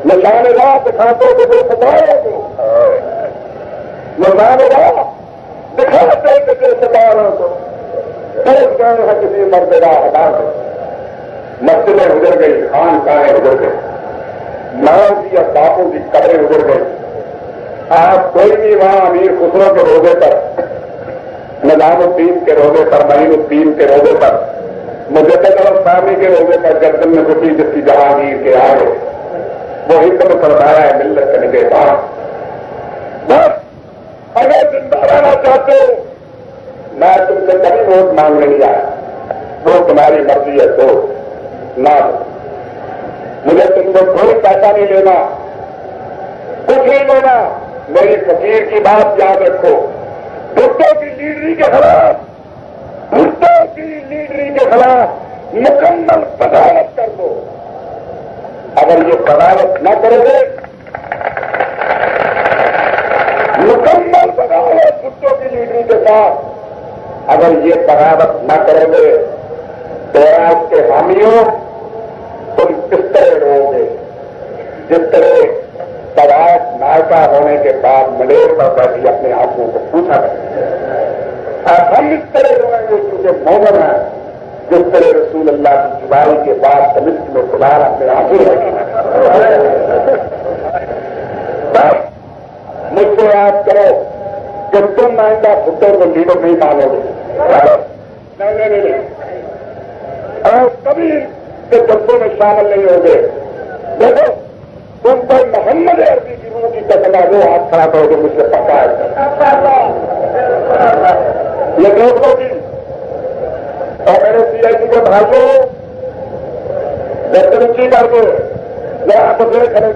نشان راہ دکھاتے کو کوئی ستاروں کو نشان راہ دکھاتے کسی ستاروں کو طرز گئے ہیں کسی مرتبہ ہٹا کے. مسجدیں گزر گئی، خان کانیں گزر گئی، ماں کی اور باپوں کی قبریں گزر گئی. آپ کوئی بھی وہاں امیر خسرو کے روزے پر، نظام الدین کے روزے پر، معین الدین کے روزے پر، مجدد الاسلامی کے روزے پر گردن میں گٹی جس کی جہانگیر کے آگے وہ حکم فرمایا ہے ملت کے نگہبان. بس اگر زندہ رہنا چاہتے ہو میں تم سے کبھی ووٹ مانگنے نہیں آیا، وہ تمہاری مرضی ہے تو نہ دو. مجھے تم کو کوئی پیسہ نہیں لینا، کچھ نہیں لینا. میری فقیر کی بات یاد رکھو، بھٹو کی لیڈری کے خلاف، بھٹو کی لیڈری کے خلاف مکمل بغاوت کر دو. اگر یہ بغاوت نہ کرو گے، مکمل بغاوت بھٹو کی لیڈری کے ساتھ اگر یہ بغاوت نہ کرو گے بیعت کے حامیوں تم کس طرح رہو گے جس طرح بیعت نائکا ہونے کے بعد ملیر پر بیٹھی اپنے آنکھوں کو پوچھا اب ہم اس طرح روئیں گے کیونکہ مومن ہیں جس طرح رسول اللہ کی جبائی کے بعد تمسک میں فلال اپنے آنکھوں بس مجھ سے یاد کرو کہ تم آئندہ خطوں کو لیڈر نہیں مانو گے نہیں اور کبھی کے جبوں میں شامل نہیں ہوں گے دیکھو تم پر محمد عربی کی روح کی قسم ہے وہ ہاتھ کھڑا کرو گے مجھ سے پکا ہے یہ دوستوں کی اور میرے سی آئی سی کے بھائیوں جب تم کر دو آپ کھڑے